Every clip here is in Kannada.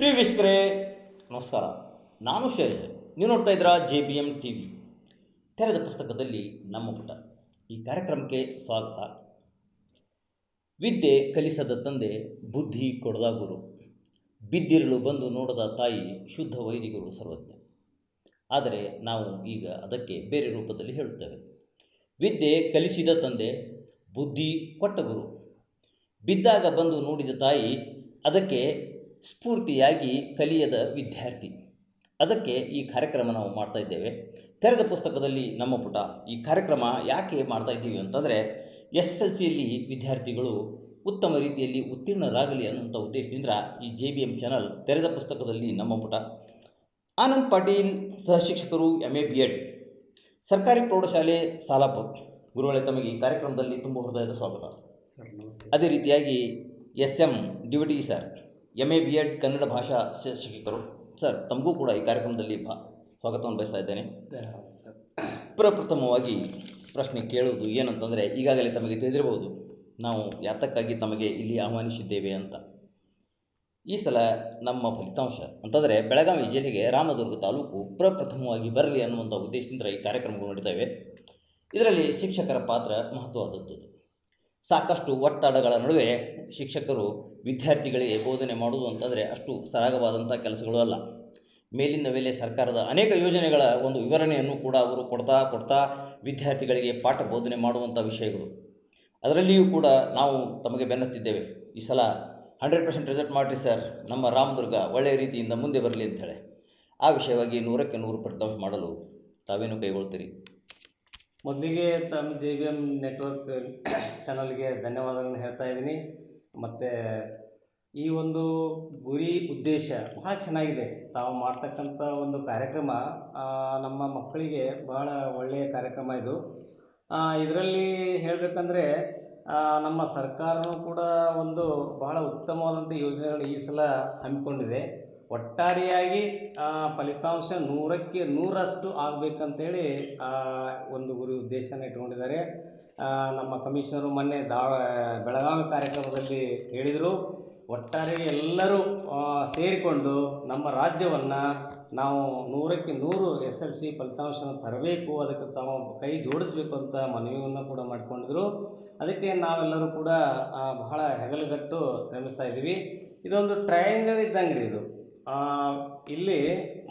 ಪ್ರಿಯ ವೀಕ್ಷಕರೇ ನಮಸ್ಕಾರ. ನಾನು ಶೈಜ್. ನೀವು ನೋಡ್ತಾ ಇದ್ದೀರಾ JBM TV. ತೆರೆದ ಪುಸ್ತಕದಲ್ಲಿ ನಮ್ಮ ಪುಟ ಈ ಕಾರ್ಯಕ್ರಮಕ್ಕೆ ಸ್ವಾಗತ. ವಿದ್ಯೆ ಕಲಿಸದ ತಂದೆ, ಬುದ್ಧಿ ಕೊಡದ ಗುರು, ಬಿದ್ದಿರಲು ಬಂದು ನೋಡದ ತಾಯಿ, ಶುದ್ಧ ವೈದಿಕರು ಸರ್ವಜ್ಞ. ಆದರೆ ನಾವು ಈಗ ಅದಕ್ಕೆ ಬೇರೆ ರೂಪದಲ್ಲಿ ಹೇಳುತ್ತೇವೆ. ವಿದ್ಯೆ ಕಲಿಸಿದ ತಂದೆ, ಬುದ್ಧಿ ಕೊಟ್ಟ ಗುರು, ಬಿದ್ದಾಗ ಬಂದು ನೋಡಿದ ತಾಯಿ, ಅದಕ್ಕೆ ಸ್ಫೂರ್ತಿಯಾಗಿ ಕಲಿಯದ ವಿದ್ಯಾರ್ಥಿ. ಅದಕ್ಕೆ ಈ ಕಾರ್ಯಕ್ರಮ ನಾವು ಮಾಡ್ತಾ ಇದ್ದೇವೆ. ತೆರೆದ ಪುಸ್ತಕದಲ್ಲಿ ನಮ್ಮ ಪುಟ ಈ ಕಾರ್ಯಕ್ರಮ ಯಾಕೆ ಮಾಡ್ತಾ ಇದ್ದೀವಿ ಅಂತಂದರೆ, SSLCಯಲ್ಲಿ ವಿದ್ಯಾರ್ಥಿಗಳು ಉತ್ತಮ ರೀತಿಯಲ್ಲಿ ಉತ್ತೀರ್ಣರಾಗಲಿ ಅನ್ನುವಂಥ ಉದ್ದೇಶದಿಂದ ಈ JBM ಚಾನಲ್ ತೆರೆದ ಪುಸ್ತಕದಲ್ಲಿ ನಮ್ಮ ಪುಟ. ಆನಂದ್ ಪಾಟೀಲ್, ಸಹಶಿಕ್ಷಕರು, MA BEd, ಸರ್ಕಾರಿ ಪ್ರೌಢಶಾಲೆ ಸಾಲಾಪುರ್. ಗುರುಗಳೇ, ತಮಗೆ ಈ ಕಾರ್ಯಕ್ರಮದಲ್ಲಿ ತುಂಬ ಹೃದಯದ ಸ್ವಾಗತ. ಅದೇ ರೀತಿಯಾಗಿ SM DVT sir, MA BEd Kannada ಭಾಷಾ ಶಿಕ್ಷಕರು. ಸರ್, ತಮಗೂ ಕೂಡ ಈ ಕಾರ್ಯಕ್ರಮದಲ್ಲಿ ಸ್ವಾಗತವನ್ನು ಬಯಸ್ತಾ ಇದ್ದೇನೆ. ಪ್ರಪ್ರಥಮವಾಗಿ ಪ್ರಶ್ನೆ ಕೇಳುವುದು ಏನಂತಂದರೆ, ಈಗಾಗಲೇ ತಮಗೆ ತಿಳಿದಿರಬಹುದು ನಾವು ಯಾತಕ್ಕಾಗಿ ತಮಗೆ ಇಲ್ಲಿ ಆಹ್ವಾನಿಸಿದ್ದೇವೆ ಅಂತ. ಈ ಸಲ ನಮ್ಮ ಫಲಿತಾಂಶ ಅಂತಂದರೆ ಬೆಳಗಾವಿ ಜಿಲ್ಲೆಗೆ ರಾಮದುರ್ಗ ತಾಲೂಕು ಪ್ರಪ್ರಥಮವಾಗಿ ಬರಲಿ ಅನ್ನುವಂಥ ಉದ್ದೇಶದಿಂದ ಈ ಕಾರ್ಯಕ್ರಮಗಳು ನಡೀತವೆ. ಇದರಲ್ಲಿ ಶಿಕ್ಷಕರ ಪಾತ್ರ ಮಹತ್ವವಾದದ್ದು. ಸಾಕಷ್ಟು ಒತ್ತಡಗಳ ನಡುವೆ ಶಿಕ್ಷಕರು ವಿದ್ಯಾರ್ಥಿಗಳಿಗೆ ಬೋಧನೆ ಮಾಡುವುದು ಅಂತಂದರೆ ಅಷ್ಟು ಸರಾಗವಾದಂಥ ಕೆಲಸಗಳು ಅಲ್ಲ. ಮೇಲಿನ ಮೇಲೆ ಸರ್ಕಾರದ ಅನೇಕ ಯೋಜನೆಗಳ ಒಂದು ವಿವರಣೆಯನ್ನು ಕೂಡ ಅವರು ಕೊಡ್ತಾ ವಿದ್ಯಾರ್ಥಿಗಳಿಗೆ ಪಾಠ ಬೋಧನೆ ಮಾಡುವಂಥ ವಿಷಯಗಳು. ಅದರಲ್ಲಿಯೂ ಕೂಡ ನಾವು ತಮಗೆ ಬೆನ್ನತ್ತಿದ್ದೇವೆ. ಈ ಸಲ 100% ರಿಸಲ್ಟ್ ಮಾಡಿರಿ ಸರ್, ನಮ್ಮ ರಾಮದುರ್ಗ ಒಳ್ಳೆಯ ರೀತಿಯಿಂದ ಮುಂದೆ ಬರಲಿ ಅಂಥೇಳಿ. ಆ ವಿಷಯವಾಗಿ 100ಕ್ಕೆ 100 ಫಲಿತಾಂಶ ಮಾಡಲು ತಾವೇನು ಕೈಗೊಳ್ತೀರಿ? ಮೊದಲಿಗೆ ತಮ್ಮ JBM ನೆಟ್ವರ್ಕ್ ಚಾನಲ್ಗೆ ಧನ್ಯವಾದಗಳನ್ನು ಹೇಳ್ತಾ ಇದ್ದೀನಿ. ಮತ್ತು ಈ ಒಂದು ಗುರಿ ಉದ್ದೇಶ ಬಹಳ ಚೆನ್ನಾಗಿದೆ. ತಾವು ಮಾಡ್ತಕ್ಕಂಥ ಒಂದು ಕಾರ್ಯಕ್ರಮ ನಮ್ಮ ಮಕ್ಕಳಿಗೆ ಬಹಳ ಒಳ್ಳೆಯ ಕಾರ್ಯಕ್ರಮ ಇದು. ಇದರಲ್ಲಿ ಹೇಳಬೇಕಂದ್ರೆ ನಮ್ಮ ಸರ್ಕಾರವೂ ಕೂಡ ಒಂದು ಬಹಳ ಉತ್ತಮವಾದಂಥ ಯೋಜನೆಗಳು ಈ ಸಲ ಹಮ್ಮಿಕೊಂಡಿದೆ. ಒಟ್ಟಾರೆಯಾಗಿ ಫಲಿತಾಂಶ 100ಕ್ಕೆ 100ರಷ್ಟು ಆಗಬೇಕಂತೇಳಿ ಒಂದು ಗುರಿ ಉದ್ದೇಶನ ಇಟ್ಕೊಂಡಿದ್ದಾರೆ. ನಮ್ಮ ಕಮಿಷನರು ಮೊನ್ನೆ ಬೆಳಗಾವಿ ಕಾರ್ಯಕ್ರಮದಲ್ಲಿ ಹೇಳಿದರು, ಒಟ್ಟಾರೆ ಎಲ್ಲರೂ ಸೇರಿಕೊಂಡು ನಮ್ಮ ರಾಜ್ಯವನ್ನು ನಾವು 100ಕ್ಕೆ 100 SSLC ಫಲಿತಾಂಶವನ್ನು ತರಬೇಕು, ಅದಕ್ಕೆ ತಾವು ಕೈ ಜೋಡಿಸಬೇಕು ಅಂತ ಮನವಿಯನ್ನು ಕೂಡ ಮಾಡಿಕೊಂಡಿದ್ರು. ಅದಕ್ಕೆ ನಾವೆಲ್ಲರೂ ಕೂಡ ಬಹಳ ಹೆಗಲುಗಟ್ಟು ಶ್ರಮಿಸ್ತಾ ಇದ್ದೀವಿ. ಇದೊಂದು ಟ್ರಯಾಂಗಲ್ ಇದ್ದಂಗೆ ರೀ ಇದು. ಇಲ್ಲಿ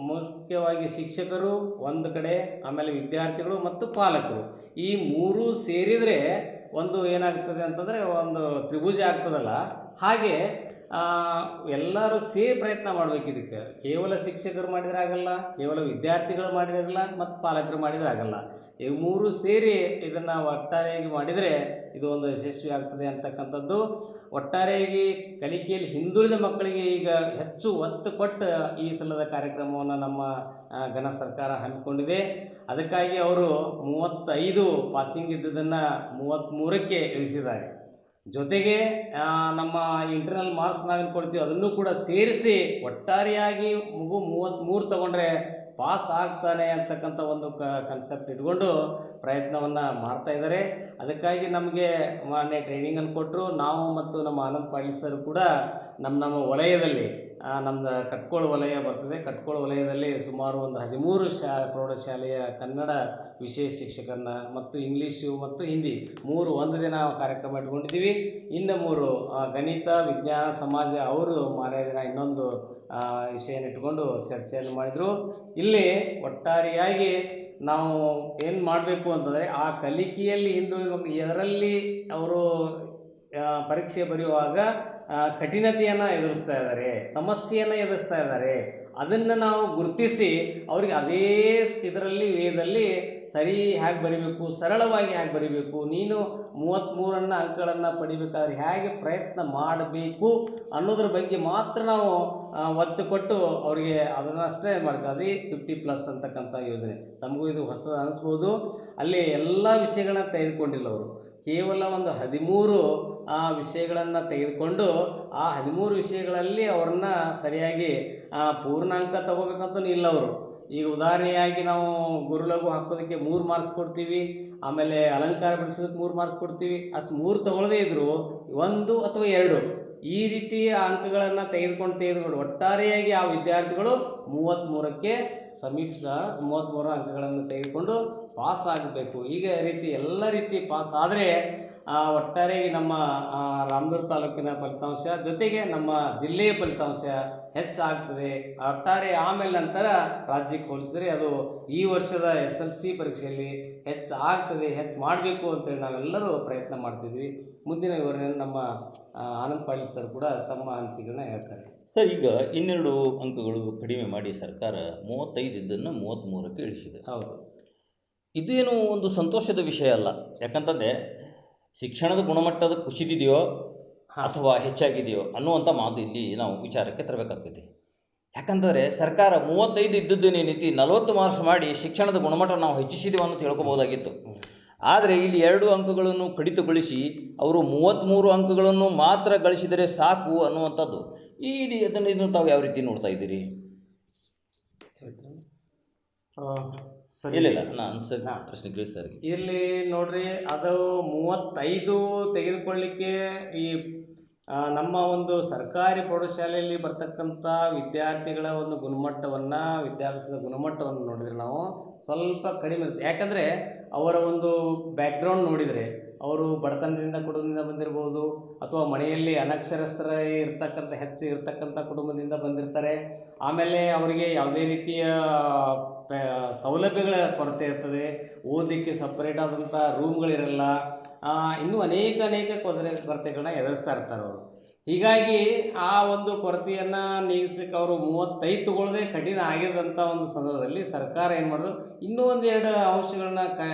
ಮುಖ್ಯವಾಗಿ ಶಿಕ್ಷಕರು ಒಂದು ಕಡೆ, ಆಮೇಲೆ ವಿದ್ಯಾರ್ಥಿಗಳು ಮತ್ತು ಪಾಲಕರು, ಈ ಮೂರೂ ಸೇರಿದರೆ ಒಂದು ಏನಾಗ್ತದೆ ಅಂತಂದರೆ ಒಂದು ತ್ರಿಭುಜ ಆಗ್ತದಲ್ಲ, ಹಾಗೆ ಎಲ್ಲರೂ ಸೇರಿ ಪ್ರಯತ್ನ ಮಾಡಬೇಕು. ಇದಕ್ಕೆ ಕೇವಲ ಶಿಕ್ಷಕರು ಮಾಡಿದರೆ ಆಗಲ್ಲ, ಕೇವಲ ವಿದ್ಯಾರ್ಥಿಗಳು ಮಾಡಿದರೆ ಆಗಲ್ಲ, ಮತ್ತು ಪಾಲಕರು ಮಾಡಿದರೆ ಆಗಲ್ಲ. ಈ ಮೂರು ಸೇರಿ ಇದನ್ನು ಒಟ್ಟಾರೆಯಾಗಿ ಮಾಡಿದರೆ ಇದು ಒಂದು ಯಶಸ್ವಿ ಆಗ್ತದೆ ಅಂತಕ್ಕಂಥದ್ದು. ಒಟ್ಟಾರೆಯಾಗಿ ಕಲಿಕೆಯಲ್ಲಿ ಹಿಂದುಳಿದ ಮಕ್ಕಳಿಗೆ ಈಗ ಹೆಚ್ಚು ಒತ್ತು ಕೊಟ್ಟು ಈ ಸಲದ ಕಾರ್ಯಕ್ರಮವನ್ನು ನಮ್ಮ ಘನ ಸರ್ಕಾರ ಹಮ್ಮಿಕೊಂಡಿದೆ. ಅದಕ್ಕಾಗಿ ಅವರು 35 ಪಾಸಿಂಗ್ ಇದ್ದುದನ್ನು 33ಕ್ಕೆ ಇಳಿಸಿದ್ದಾರೆ. ಜೊತೆಗೆ ನಮ್ಮ ಇಂಟರ್ನಲ್ ಮಾರ್ಕ್ಸ್ ನಾವೇನು ಕೊಡ್ತೀವಿ ಅದನ್ನು ಕೂಡ ಸೇರಿಸಿ ಒಟ್ಟಾರೆಯಾಗಿ ಮಗು 33 ತಗೊಂಡ್ರೆ ಪಾಸ್ ಆಗ್ತಾನೆ ಅಂತಕ್ಕಂಥ ಒಂದು ಕನ್ಸೆಪ್ಟ್ ಇಟ್ಕೊಂಡು ಪ್ರಯತ್ನವನ್ನು ಮಾಡ್ತಾ ಇದ್ದಾರೆ. ಅದಕ್ಕಾಗಿ ನಮಗೆ ಮಾನ್ಯ ಟ್ರೈನಿಂಗನ್ನು ಕೊಟ್ಟರು. ನಾವು ಮತ್ತು ನಮ್ಮ ಆನಂದ್ ಪಾಟೀಲ್ ಸರ್ ಕೂಡ ನಮ್ಮ ವಲಯದಲ್ಲಿ, ನಮ್ಮದು ಕಟ್ಕೋಳ ವಲಯ ಬರ್ತದೆ, ಕಟ್ಕೋಳ ವಲಯದಲ್ಲಿ ಸುಮಾರು ಒಂದು 13 ಪ್ರೌಢಶಾಲೆಯ ಕನ್ನಡ ವಿಶೇಷ ಶಿಕ್ಷಕರನ್ನ ಮತ್ತು ಇಂಗ್ಲೀಷು ಮತ್ತು ಹಿಂದಿ 3 ಒಂದು ದಿನ ಕಾರ್ಯಕ್ರಮ ಇಟ್ಕೊಂಡಿದ್ದೀವಿ. ಇನ್ನು 3 ಗಣಿತ, ವಿಜ್ಞಾನ, ಸಮಾಜ ಅವರು ಮಾರನೇ ದಿನ ಇನ್ನೊಂದು ವಿಷಯನ ಇಟ್ಕೊಂಡು ಚರ್ಚೆಯನ್ನು ಮಾಡಿದರು. ಇಲ್ಲಿ ಒಟ್ಟಾರೆಯಾಗಿ ನಾವು ಏನು ಮಾಡಬೇಕು ಅಂತಂದರೆ, ಆ ಕಲಿಕೆಯಲ್ಲಿ ಹಿಂದುಳಿದ ಮಕ್ಕಳು ಇದರಲ್ಲಿ ಅವರು ಪರೀಕ್ಷೆ ಬರೆಯುವಾಗ ಕಠಿಣತೆಯನ್ನು ಎದುರಿಸ್ತಾ ಇದ್ದಾರೆ, ಸಮಸ್ಯೆಯನ್ನು ಎದುರಿಸ್ತಾ ಇದ್ದಾರೆ. ಅದನ್ನು ನಾವು ಗುರುತಿಸಿ ಅವರಿಗೆ ಅದೇ ಇದರಲ್ಲಿ ವೇದಲ್ಲಿ ಸರಿ ಹೇಗೆ ಬರೀಬೇಕು, ಸರಳವಾಗಿ ಹೇಗೆ ಬರೀಬೇಕು, ನೀನು 33 ಅಂಕಗಳನ್ನು ಪಡಿಬೇಕಾದ್ರೆ ಹೇಗೆ ಪ್ರಯತ್ನ ಮಾಡಬೇಕು ಅನ್ನೋದ್ರ ಬಗ್ಗೆ ಮಾತ್ರ ನಾವು ಒತ್ತು ಕೊಟ್ಟು ಅವರಿಗೆ ಅದನ್ನಷ್ಟೇ ಮಾಡ್ತೀವಿ. ಅದೇ 50+ ಅಂತಕ್ಕಂಥ ಯೋಜನೆ. ತಮಗೂ ಇದು ಹೊಸದು ಅನ್ನಿಸ್ಬೋದು. ಅಲ್ಲಿ ಎಲ್ಲ ವಿಷಯಗಳನ್ನ ತೆಗೆದುಕೊಂಡಿಲ್ಲ ಅವರು, ಕೇವಲ ಒಂದು 13 ವಿಷಯಗಳನ್ನು ತೆಗೆದುಕೊಂಡು ಆ 13 ವಿಷಯಗಳಲ್ಲಿ ಅವ್ರನ್ನ ಸರಿಯಾಗಿ ಪೂರ್ಣಾಂಕ ತಗೋಬೇಕಂತೂ ಇಲ್ಲ ಅವರು. ಈಗ ಉದಾಹರಣೆಯಾಗಿ ನಾವು ಗುರುಲಘು ಹಾಕೋದಕ್ಕೆ 3 ಮಾರ್ಕ್ಸ್ ಕೊಡ್ತೀವಿ, ಆಮೇಲೆ ಅಲಂಕಾರ ಬಿಡಿಸೋದಕ್ಕೆ 3 ಮಾರ್ಕ್ಸ್ ಕೊಡ್ತೀವಿ. ಅಷ್ಟು 3 ತೊಗೊಳ್ಳದೇ ಇದ್ದರು 1 ಅಥವಾ 2 ಈ ರೀತಿಯ ಅಂಕಗಳನ್ನು ತೆಗೆದುಕೊಂಡು ಒಟ್ಟಾರೆಯಾಗಿ ಆ ವಿದ್ಯಾರ್ಥಿಗಳು 33ಕ್ಕೆ ಸಮೀಪಿಸ 33 ಅಂಕಗಳನ್ನು ತೆಗೆದುಕೊಂಡು ಪಾಸ್ ಆಗಬೇಕು. ಈಗ ರೀತಿ ಎಲ್ಲ ರೀತಿ ಪಾಸ್ ಆದರೆ ಒಟ್ಟಾರೆಯಾಗಿ ನಮ್ಮ ರಾಮದುರ್ಗ ತಾಲೂಕಿನ ಫಲಿತಾಂಶ ಜೊತೆಗೆ ನಮ್ಮ ಜಿಲ್ಲೆಯ ಫಲಿತಾಂಶ ಹೆಚ್ಚಾಗ್ತದೆ. ಒಟ್ಟಾರೆ ಆಮೇಲೆ ನಂತರ ರಾಜ್ಯಕ್ಕೆ ಹೋಲಿಸಿದರೆ ಅದು ಈ ವರ್ಷದ SLC ಪರೀಕ್ಷೆಯಲ್ಲಿ ಹೆಚ್ಚಾಗ್ತದೆ, ಹೆಚ್ಚು ಮಾಡಬೇಕು ಅಂತೇಳಿ ನಾವೆಲ್ಲರೂ ಪ್ರಯತ್ನ ಮಾಡ್ತಿದ್ವಿ. ಮುಂದಿನ ವಿವರಣೆಯನ್ನು ನಮ್ಮ ಆನಂದ್ ಪಾಟೀಲ್ ಸರ್ ಕೂಡ ತಮ್ಮ ಅನಿಸಿಕೆಗಳನ್ನ ಹೇಳ್ತಾರೆ. ಸರ್, ಈಗ 12 ಅಂಕಗಳು ಕಡಿಮೆ ಮಾಡಿ ಸರ್ಕಾರ 35 ಇದ್ದನ್ನು 33ಕ್ಕೆ ಇಳಿಸಿದೆ. ಹೌದು, ಇದೇನು ಒಂದು ಸಂತೋಷದ ವಿಷಯ ಅಲ್ಲ. ಯಾಕಂತಂದರೆ ಶಿಕ್ಷಣದ ಗುಣಮಟ್ಟದ ಕುಸಿದಿದೆಯೋ ಅಥವಾ ಹೆಚ್ಚಾಗಿದೆಯೋ ಅನ್ನುವಂಥ ಮಾತು ಇಲ್ಲಿ ನಾವು ವಿಚಾರಕ್ಕೆ ತರಬೇಕಾಗ್ತದೆ. ಯಾಕಂದರೆ ಸರ್ಕಾರ 35 ಇದ್ದದ್ದೇನೇನೈತಿ 40 ಮಾರ್ಕ್ಸ್ ಮಾಡಿ ಶಿಕ್ಷಣದ ಗುಣಮಟ್ಟ ನಾವು ಹೆಚ್ಚಿಸಿದೆವು ಅಂತ ತಿಳ್ಕೊಬೋದಾಗಿತ್ತು. ಆದರೆ ಇಲ್ಲಿ 2 ಅಂಕಗಳನ್ನು ಕಡಿತಗೊಳಿಸಿ ಅವರು 33 ಅಂಕಗಳನ್ನು ಮಾತ್ರ ಗಳಿಸಿದರೆ ಸಾಕು ಅನ್ನುವಂಥದ್ದು ಇದನ್ನು ತಾವು ಯಾವ ರೀತಿ ನೋಡ್ತಾ ಇದ್ದೀರಿ? ಇಲ್ಲ ನಾನು ಸರ್ ಪ್ರಶ್ನೆ ಕೇಳಿ ಸರ್. ಇಲ್ಲಿ ನೋಡ್ರಿ, ಅದು 35 ತೆಗೆದುಕೊಳ್ಳಿಕ್ಕೆ ಈ ನಮ್ಮ ಒಂದು ಸರ್ಕಾರಿ ಪ್ರೌಢಶಾಲೆಯಲ್ಲಿ ಬರ್ತಕ್ಕಂಥ ವಿದ್ಯಾರ್ಥಿಗಳ ಒಂದು ಗುಣಮಟ್ಟವನ್ನು, ವಿದ್ಯಾಭ್ಯಾಸದ ಗುಣಮಟ್ಟವನ್ನು ನೋಡಿದರೆ ನಾವು ಸ್ವಲ್ಪ ಕಡಿಮೆ ಇರುತ್ತೆ. ಯಾಕಂದರೆ ಅವರ ಒಂದು ಬ್ಯಾಕ್ಗ್ರೌಂಡ್ ನೋಡಿದರೆ ಅವರು ಬಡತನದಿಂದ ಕುಟುಂಬದಿಂದ ಬಂದಿರ್ಬೋದು, ಅಥವಾ ಮನೆಯಲ್ಲಿ ಅನಕ್ಷರಸ್ಥರ ಹೆಚ್ಚು ಇರ್ತಕ್ಕಂಥ ಕುಟುಂಬದಿಂದ ಬಂದಿರ್ತಾರೆ. ಆಮೇಲೆ ಅವರಿಗೆ ಯಾವುದೇ ರೀತಿಯ ಸೌಲಭ್ಯಗಳ ಕೊರತೆ ಇರ್ತದೆ, ಓದಲಿಕ್ಕೆ ಸಪ್ರೇಟ್ ಆದಂಥ ರೂಮ್ಗಳಿರಲ್ಲ, ಇನ್ನೂ ಅನೇಕ ಕೊರತೆಗಳನ್ನ ಎದುರಿಸ್ತಾ ಇರ್ತಾರೆ ಅವರು. ಹೀಗಾಗಿ ಆ ಒಂದು ಕೊರತೆಯನ್ನು ನೀಗಿಸ್ಲಿಕ್ಕೆ ಅವರು 35 ತಗೊಳ್ಳದೆ ಕಠಿಣ ಆಗಿದಂಥ ಒಂದು ಸಂದರ್ಭದಲ್ಲಿ ಸರ್ಕಾರ ಏನು ಮಾಡೋದು, ಇನ್ನೂ 1-2 ಅಂಶಗಳನ್ನ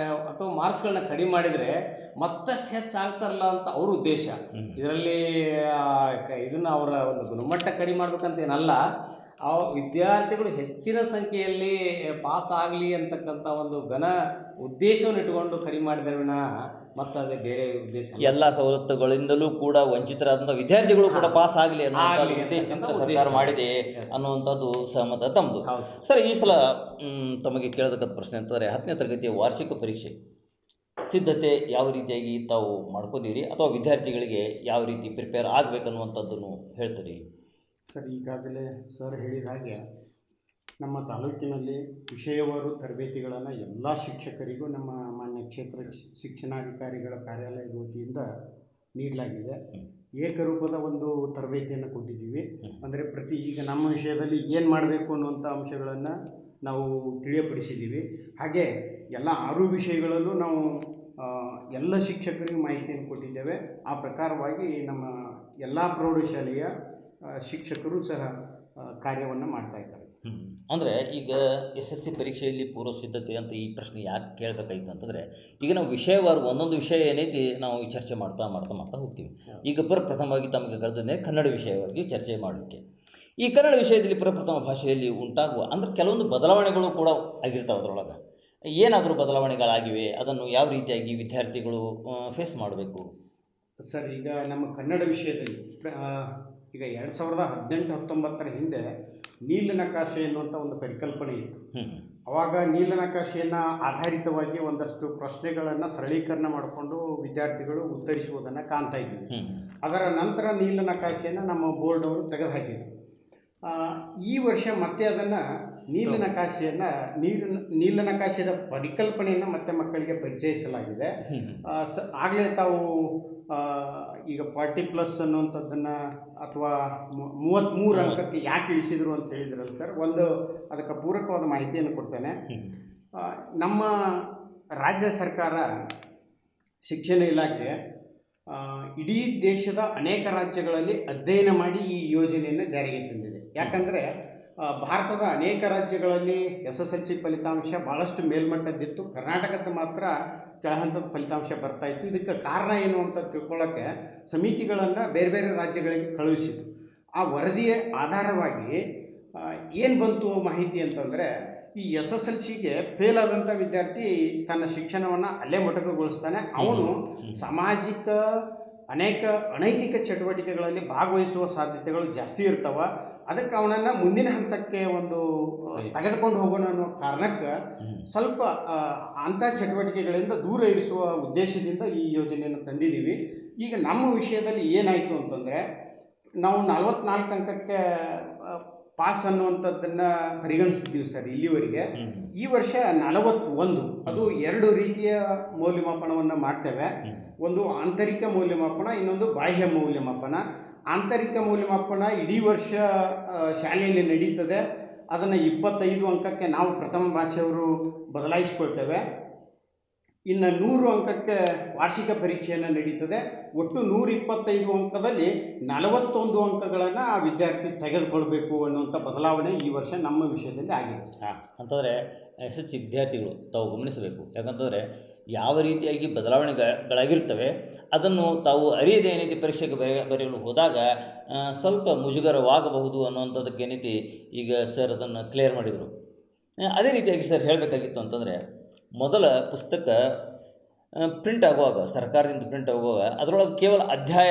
ಅಥವಾ ಮಾರ್ಕ್ಸ್ಗಳನ್ನ ಕಡಿಮೆ ಮಾಡಿದರೆ ಮತ್ತಷ್ಟು ಹೆಚ್ಚಾಗ್ತಾರಲ್ಲ ಅಂತ ಅವ್ರ ಉದ್ದೇಶ. ಇದರಲ್ಲಿ ಇದನ್ನು ಅವರ ಒಂದು ಗುಣಮಟ್ಟ ಕಡಿಮೆ ಮಾಡ್ಬೇಕಂತ ಏನಲ್ಲ, ಆ ವಿದ್ಯಾರ್ಥಿಗಳು ಹೆಚ್ಚಿನ ಸಂಖ್ಯೆಯಲ್ಲಿ ಪಾಸ್ ಆಗಲಿ ಅಂತಕ್ಕಂಥ ಒಂದು ಉದ್ದೇಶವನ್ನು ಇಟ್ಟುಕೊಂಡು ಕಡಿಮೆ ಮಾಡಿದರೆ ವಿನಃ ಮತ್ತು ಅದೇ ಬೇರೆ ಉದ್ದೇಶ. ಎಲ್ಲ ಸವಲತ್ತುಗಳಿಂದಲೂ ಕೂಡ ವಂಚಿತರಾದಂಥ ವಿದ್ಯಾರ್ಥಿಗಳು ಕೂಡ ಪಾಸ್ ಆಗಲಿ ಅನ್ನೋ ಉದ್ದೇಶದಿಂದ ಸರ್ಕಾರ ಮಾಡಿದೆ ಅನ್ನುವಂಥದ್ದು ಸಹಮತ ತಮ್ಮದು. ಸರ್, ಈ ಸಲ ತಮಗೆ ಕೇಳತಕ್ಕಂಥ ಪ್ರಶ್ನೆ ಅಂತಂದರೆ 10ನೇ ತರಗತಿಯ ವಾರ್ಷಿಕ ಪರೀಕ್ಷೆ ಸಿದ್ಧತೆ ಯಾವ ರೀತಿಯಾಗಿ ತಾವು ಮಾಡ್ಕೋತೀರಿ, ಅಥವಾ ವಿದ್ಯಾರ್ಥಿಗಳಿಗೆ ಯಾವ ರೀತಿ ಪ್ರಿಪೇರ್ ಆಗಬೇಕನ್ನುವಂಥದ್ದನ್ನು ಹೇಳ್ತೀರಿ? ಸರ್, ಈಗಾಗಲೇ ಸರ್ ಹೇಳಿದ ಹಾಗೆ ನಮ್ಮ ತಾಲೂಕಿನಲ್ಲಿ ವಿಷಯವಾರು ತರಬೇತಿಗಳನ್ನು ಎಲ್ಲ ಶಿಕ್ಷಕರಿಗೂ ನಮ್ಮ ಮಾನ್ಯ ಕ್ಷೇತ್ರ ಶಿಕ್ಷಣಾಧಿಕಾರಿಗಳ ಕಾರ್ಯಾಲಯದ ವತಿಯಿಂದ ನೀಡಲಾಗಿದೆ. ಏಕರೂಪದ ಒಂದು ತರಬೇತಿಯನ್ನು ಕೊಟ್ಟಿದ್ದೀವಿ. ಅಂದರೆ ಈಗ ನಮ್ಮ ವಿಷಯದಲ್ಲಿ ಏನು ಮಾಡಬೇಕು ಅನ್ನುವಂಥ ಅಂಶಗಳನ್ನು ನಾವು ತಿಳಿಯಪಡಿಸಿದ್ದೀವಿ. ಹಾಗೆ ಎಲ್ಲ 6 ವಿಷಯಗಳಲ್ಲೂ ನಾವು ಎಲ್ಲ ಶಿಕ್ಷಕರಿಗೆ ಮಾಹಿತಿಯನ್ನು ಕೊಟ್ಟಿದ್ದೇವೆ. ಆ ಪ್ರಕಾರವಾಗಿ ನಮ್ಮ ಎಲ್ಲ ಪ್ರೌಢಶಾಲೆಯ ಶಿಕ್ಷಕರು ಸಹ ಕಾರ್ಯವನ್ನು ಮಾಡ್ತಾ ಇದ್ದಾರೆ. ಅಂದರೆ ಈಗ SLC ಪರೀಕ್ಷೆಯಲ್ಲಿ ಪೂರ್ವ ಸಿದ್ಧತೆ ಅಂತ ಈ ಪ್ರಶ್ನೆ ಯಾಕೆ ಕೇಳಬೇಕಾಯಿತು ಅಂತಂದರೆ, ಈಗ ನಾವು ವಿಷಯವಾರು ಒಂದೊಂದು ವಿಷಯ ಏನೈತಿ ನಾವು ಚರ್ಚೆ ಮಾಡ್ತಾ ಹೋಗ್ತೀವಿ. ಈಗ ಪ್ರಥಮವಾಗಿ ತಮಗೆ ಕರೆದೇ ಕನ್ನಡ ವಿಷಯವಾಗಿ ಚರ್ಚೆ ಮಾಡಲಿಕ್ಕೆ. ಈ ಕನ್ನಡ ವಿಷಯದಲ್ಲಿ ಪ್ರಪ್ರಥಮ ಭಾಷೆಯಲ್ಲಿ ಉಂಟಾಗುವ ಅಂದರೆ ಕೆಲವೊಂದು ಬದಲಾವಣೆಗಳು ಕೂಡ ಆಗಿರ್ತಾವೆ. ಅದರೊಳಗೆ ಏನಾದರೂ ಬದಲಾವಣೆಗಳಾಗಿವೆ, ಅದನ್ನು ಯಾವ ರೀತಿಯಾಗಿ ವಿದ್ಯಾರ್ಥಿಗಳು ಫೇಸ್ ಮಾಡಬೇಕು? ಸರ್, ಈಗ ನಮ್ಮ ಕನ್ನಡ ವಿಷಯದಲ್ಲಿ ಈಗ 2018-19 ಹಿಂದೆ ನೀಲನಕಾಶೆ ಎನ್ನುವಂಥ ಒಂದು ಪರಿಕಲ್ಪನೆ ಇತ್ತು. ಆವಾಗ ನೀಲನಕಾಶೆಯನ್ನು ಆಧಾರಿತವಾಗಿ ಒಂದಷ್ಟು ಪ್ರಶ್ನೆಗಳನ್ನು ಸರಳೀಕರಣ ಮಾಡಿಕೊಂಡು ವಿದ್ಯಾರ್ಥಿಗಳು ಉತ್ತರಿಸುವುದನ್ನು ಕಾಣ್ತಾ ಇದ್ದೀವಿ. ಅದರ ನಂತರ ನೀಲನಕಾಶೆಯನ್ನು ನಮ್ಮ ಬೋರ್ಡ್ ಅವರು ತೆಗೆದುಹಾಕಿದರು. ಈ ವರ್ಷ ಮತ್ತೆ ಅದನ್ನು ನೀಲನಕಾಶೆಯ ಪರಿಕಲ್ಪನೆಯನ್ನು ಮತ್ತೆ ಮಕ್ಕಳಿಗೆ ಪರಿಚಯಿಸಲಾಗಿದೆ. ಆಗಲೇ ತಾವು ಈಗ 40+ ಅನ್ನುವಂಥದ್ದನ್ನು ಅಥವಾ 33 ಅಂಕಕ್ಕೆ ಯಾಕೆ ಇಳಿಸಿದರು ಅಂತ ಹೇಳಿದ್ರಲ್ಲ ಸರ್, ಅದಕ್ಕೆ ಪೂರಕವಾದ ಮಾಹಿತಿಯನ್ನು ಕೊಡ್ತೇನೆ. ನಮ್ಮ ರಾಜ್ಯ ಸರ್ಕಾರ ಶಿಕ್ಷಣ ಇಲಾಖೆ ಇಡೀ ದೇಶದ ಅನೇಕ ರಾಜ್ಯಗಳಲ್ಲಿ ಅಧ್ಯಯನ ಮಾಡಿ ಈ ಯೋಜನೆಯನ್ನು ಜಾರಿಗೆ ತಂದಿದೆ. ಯಾಕಂದರೆ ಭಾರತದ ಅನೇಕ ರಾಜ್ಯಗಳಲ್ಲಿ SSLC ಫಲಿತಾಂಶ ಭಾಳಷ್ಟು ಮೇಲ್ಮಟ್ಟದ್ದಿತ್ತು, ಕರ್ನಾಟಕದ ಮಾತ್ರ ಕೆಳಹಂತದ ಫಲಿತಾಂಶ ಬರ್ತಾಯಿತ್ತು. ಇದಕ್ಕೆ ಕಾರಣ ಏನು ಅಂತ ತಿಳ್ಕೊಳ್ಳೋಕ್ಕೆ ಸಮಿತಿಗಳನ್ನು ಬೇರೆ ಬೇರೆ ರಾಜ್ಯಗಳಿಗೆ ಕಳುಹಿಸಿತು. ಆ ವರದಿಯ ಆಧಾರವಾಗಿ ಏನು ಬಂತು ಮಾಹಿತಿ ಅಂತಂದರೆ, ಈ SSLCಗೆ ಫೇಲ್ ಆದಂಥ ವಿದ್ಯಾರ್ಥಿ ತನ್ನ ಶಿಕ್ಷಣವನ್ನು ಅಲ್ಲೇ ಮೊಟಕುಗೊಳಿಸ್ತಾನೆ. ಅವನು ಸಾಮಾಜಿಕ ಅನೇಕ ಅನೈತಿಕ ಚಟುವಟಿಕೆಗಳಲ್ಲಿ ಭಾಗವಹಿಸುವ ಸಾಧ್ಯತೆಗಳು ಜಾಸ್ತಿ ಇರ್ತವೆ. ಅದಕ್ಕೆ ಅವನನ್ನು ಮುಂದಿನ ಹಂತಕ್ಕೆ ತೆಗೆದುಕೊಂಡು ಹೋಗೋಣ ಅನ್ನೋ ಕಾರಣಕ್ಕೆ ಸ್ವಲ್ಪ ಅಂಥ ಚಟುವಟಿಕೆಗಳಿಂದ ದೂರ ಇರಿಸುವ ಉದ್ದೇಶದಿಂದ ಈ ಯೋಜನೆಯನ್ನು ತಂದಿದ್ದೀವಿ. ಈಗ ನಮ್ಮ ವಿಷಯದಲ್ಲಿ ಏನಾಯಿತು ಅಂತಂದರೆ, ನಾವು 44 ಅಂಕಕ್ಕೆ ಪಾಸ್ ಅನ್ನುವಂಥದ್ದನ್ನು ಪರಿಗಣಿಸಿದ್ದೀವಿ ಸರ್ ಇಲ್ಲಿವರೆಗೆ. ಈ ವರ್ಷ 41, ಅದು 2 ರೀತಿಯ ಮೌಲ್ಯಮಾಪನವನ್ನು ಮಾಡ್ತೇವೆ. ಒಂದು ಆಂತರಿಕ ಮೌಲ್ಯಮಾಪನ, ಇನ್ನೊಂದು ಬಾಹ್ಯ ಮೌಲ್ಯಮಾಪನ. ಆಂತರಿಕ ಮೌಲ್ಯಮಾಪನ ಇಡೀ ವರ್ಷ ಶಾಲೆಯಲ್ಲಿ ನಡೀತದೆ. ಅದನ್ನು 25 ಅಂಕಕ್ಕೆ ನಾವು ಪ್ರಥಮ ಭಾಷೆಯವರು ಬದಲಾಯಿಸಿಕೊಳ್ತೇವೆ. ಇನ್ನು 100 ಅಂಕಕ್ಕೆ ವಾರ್ಷಿಕ ಪರೀಕ್ಷೆಯನ್ನು ನಡೀತದೆ. ಒಟ್ಟು 125 ಅಂಕದಲ್ಲಿ 41 ಅಂಕಗಳನ್ನು ಆ ವಿದ್ಯಾರ್ಥಿ ತೆಗೆದುಕೊಳ್ಬೇಕು ಅನ್ನುವಂಥ ಬದಲಾವಣೆ ಈ ವರ್ಷ ನಮ್ಮ ವಿಷಯದಲ್ಲಿ ಆಗಿದೆ. ಅಂತಂದರೆ SH ವಿದ್ಯಾರ್ಥಿಗಳು ತಾವು ಗಮನಿಸಬೇಕು. ಯಾಕಂತಂದರೆ ಯಾವ ರೀತಿಯಾಗಿ ಬದಲಾವಣೆಗಳಾಗಿರ್ತವೆ ಅದನ್ನು ತಾವು ಅರಿಯದೇ ಏನೈತಿ ಪರೀಕ್ಷೆಗೆ ಬರೆಯಲು ಹೋದಾಗ ಸ್ವಲ್ಪ ಮುಜುಗರವಾಗಬಹುದು ಅನ್ನುವಂಥದ್ದಕ್ಕೆ ಏನೈತಿ ಈಗ ಸರ್ ಅದನ್ನು ಕ್ಲಿಯರ್ ಮಾಡಿದರು. ಅದೇ ರೀತಿಯಾಗಿ ಸರ್ ಹೇಳಬೇಕಾಗಿತ್ತು ಅಂತಂದರೆ, ಮೊದಲ ಪುಸ್ತಕ ಪ್ರಿಂಟ್ ಆಗುವಾಗ, ಸರ್ಕಾರದಿಂದ ಪ್ರಿಂಟ್ ಆಗುವಾಗ ಅದರೊಳಗೆ ಕೇವಲ ಅಧ್ಯಾಯ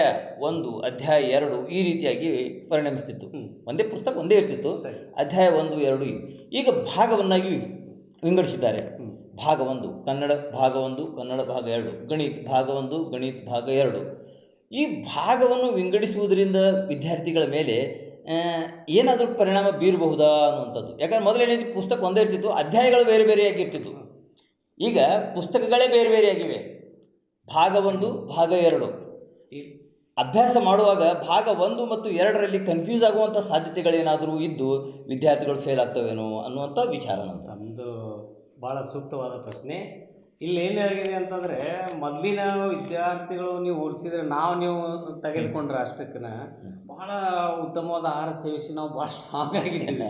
1, ಅಧ್ಯಾಯ 2 ಈ ರೀತಿಯಾಗಿ ಪರಿಣಮಿಸ್ತಿತ್ತು. ಒಂದೇ ಪುಸ್ತಕ ಒಂದೇ ಇರ್ತಿತ್ತು, ಅಧ್ಯಾಯ 1, 2. ಈಗ ಭಾಗವನ್ನಾಗಿ ವಿಂಗಡಿಸಿದ್ದಾರೆ. ಭಾಗ 1 ಕನ್ನಡ, ಭಾಗ 1 ಕನ್ನಡ, ಭಾಗ 2 ಗಣಿತ, ಭಾಗ 1 ಗಣಿತ, ಭಾಗ 2. ಈ ಭಾಗವನ್ನು ವಿಂಗಡಿಸುವುದರಿಂದ ವಿದ್ಯಾರ್ಥಿಗಳ ಮೇಲೆ ಏನಾದರೂ ಪರಿಣಾಮ ಬೀರಬಹುದಾ ಅನ್ನುವಂಥದ್ದು. ಯಾಕಂದ್ರೆ ಮೊದಲೇನಿದ್ದು ಪುಸ್ತಕ ಒಂದೇ ಇರ್ತಿತ್ತು, ಅಧ್ಯಾಯಗಳು ಬೇರೆ ಬೇರೆಯಾಗಿರ್ತಿತ್ತು. ಈಗ ಪುಸ್ತಕಗಳೇ ಬೇರೆ ಬೇರೆಯಾಗಿವೆ. ಭಾಗ 1 ಭಾಗ 2 ಅಭ್ಯಾಸ ಮಾಡುವಾಗ ಭಾಗ 1 ಮತ್ತು 2ರಲ್ಲಿ ಕನ್ಫ್ಯೂಸ್ ಆಗುವಂಥ ಸಾಧ್ಯತೆಗಳೇನಾದರೂ ಇದ್ದು ವಿದ್ಯಾರ್ಥಿಗಳು ಫೇಲ್ ಆಗ್ತವೇನೋ ಅನ್ನುವಂಥ ವಿಚಾರ. ನಮ್ಮದು ಭಾಳ ಸೂಕ್ತವಾದ ಪ್ರಶ್ನೆ. ಇಲ್ಲಿ ಏನಾಗಿದೆ ಅಂತಂದರೆ, ಮೊದಲಿನ ವಿದ್ಯಾರ್ಥಿಗಳು ನೀವು ಹೋಲಿಸಿದರೆ ನೀವು ತೆಗೆದುಕೊಂಡ್ರೆ ಅಷ್ಟಕ್ಕನ ಭಾಳ ಉತ್ತಮವಾದ ಆಹಾರ ಸೇವಿಸಿ ನಾವು ಭಾಳ ಸ್ಟ್ರಾಂಗ್ ಆಗಿದ್ದೀವಿ.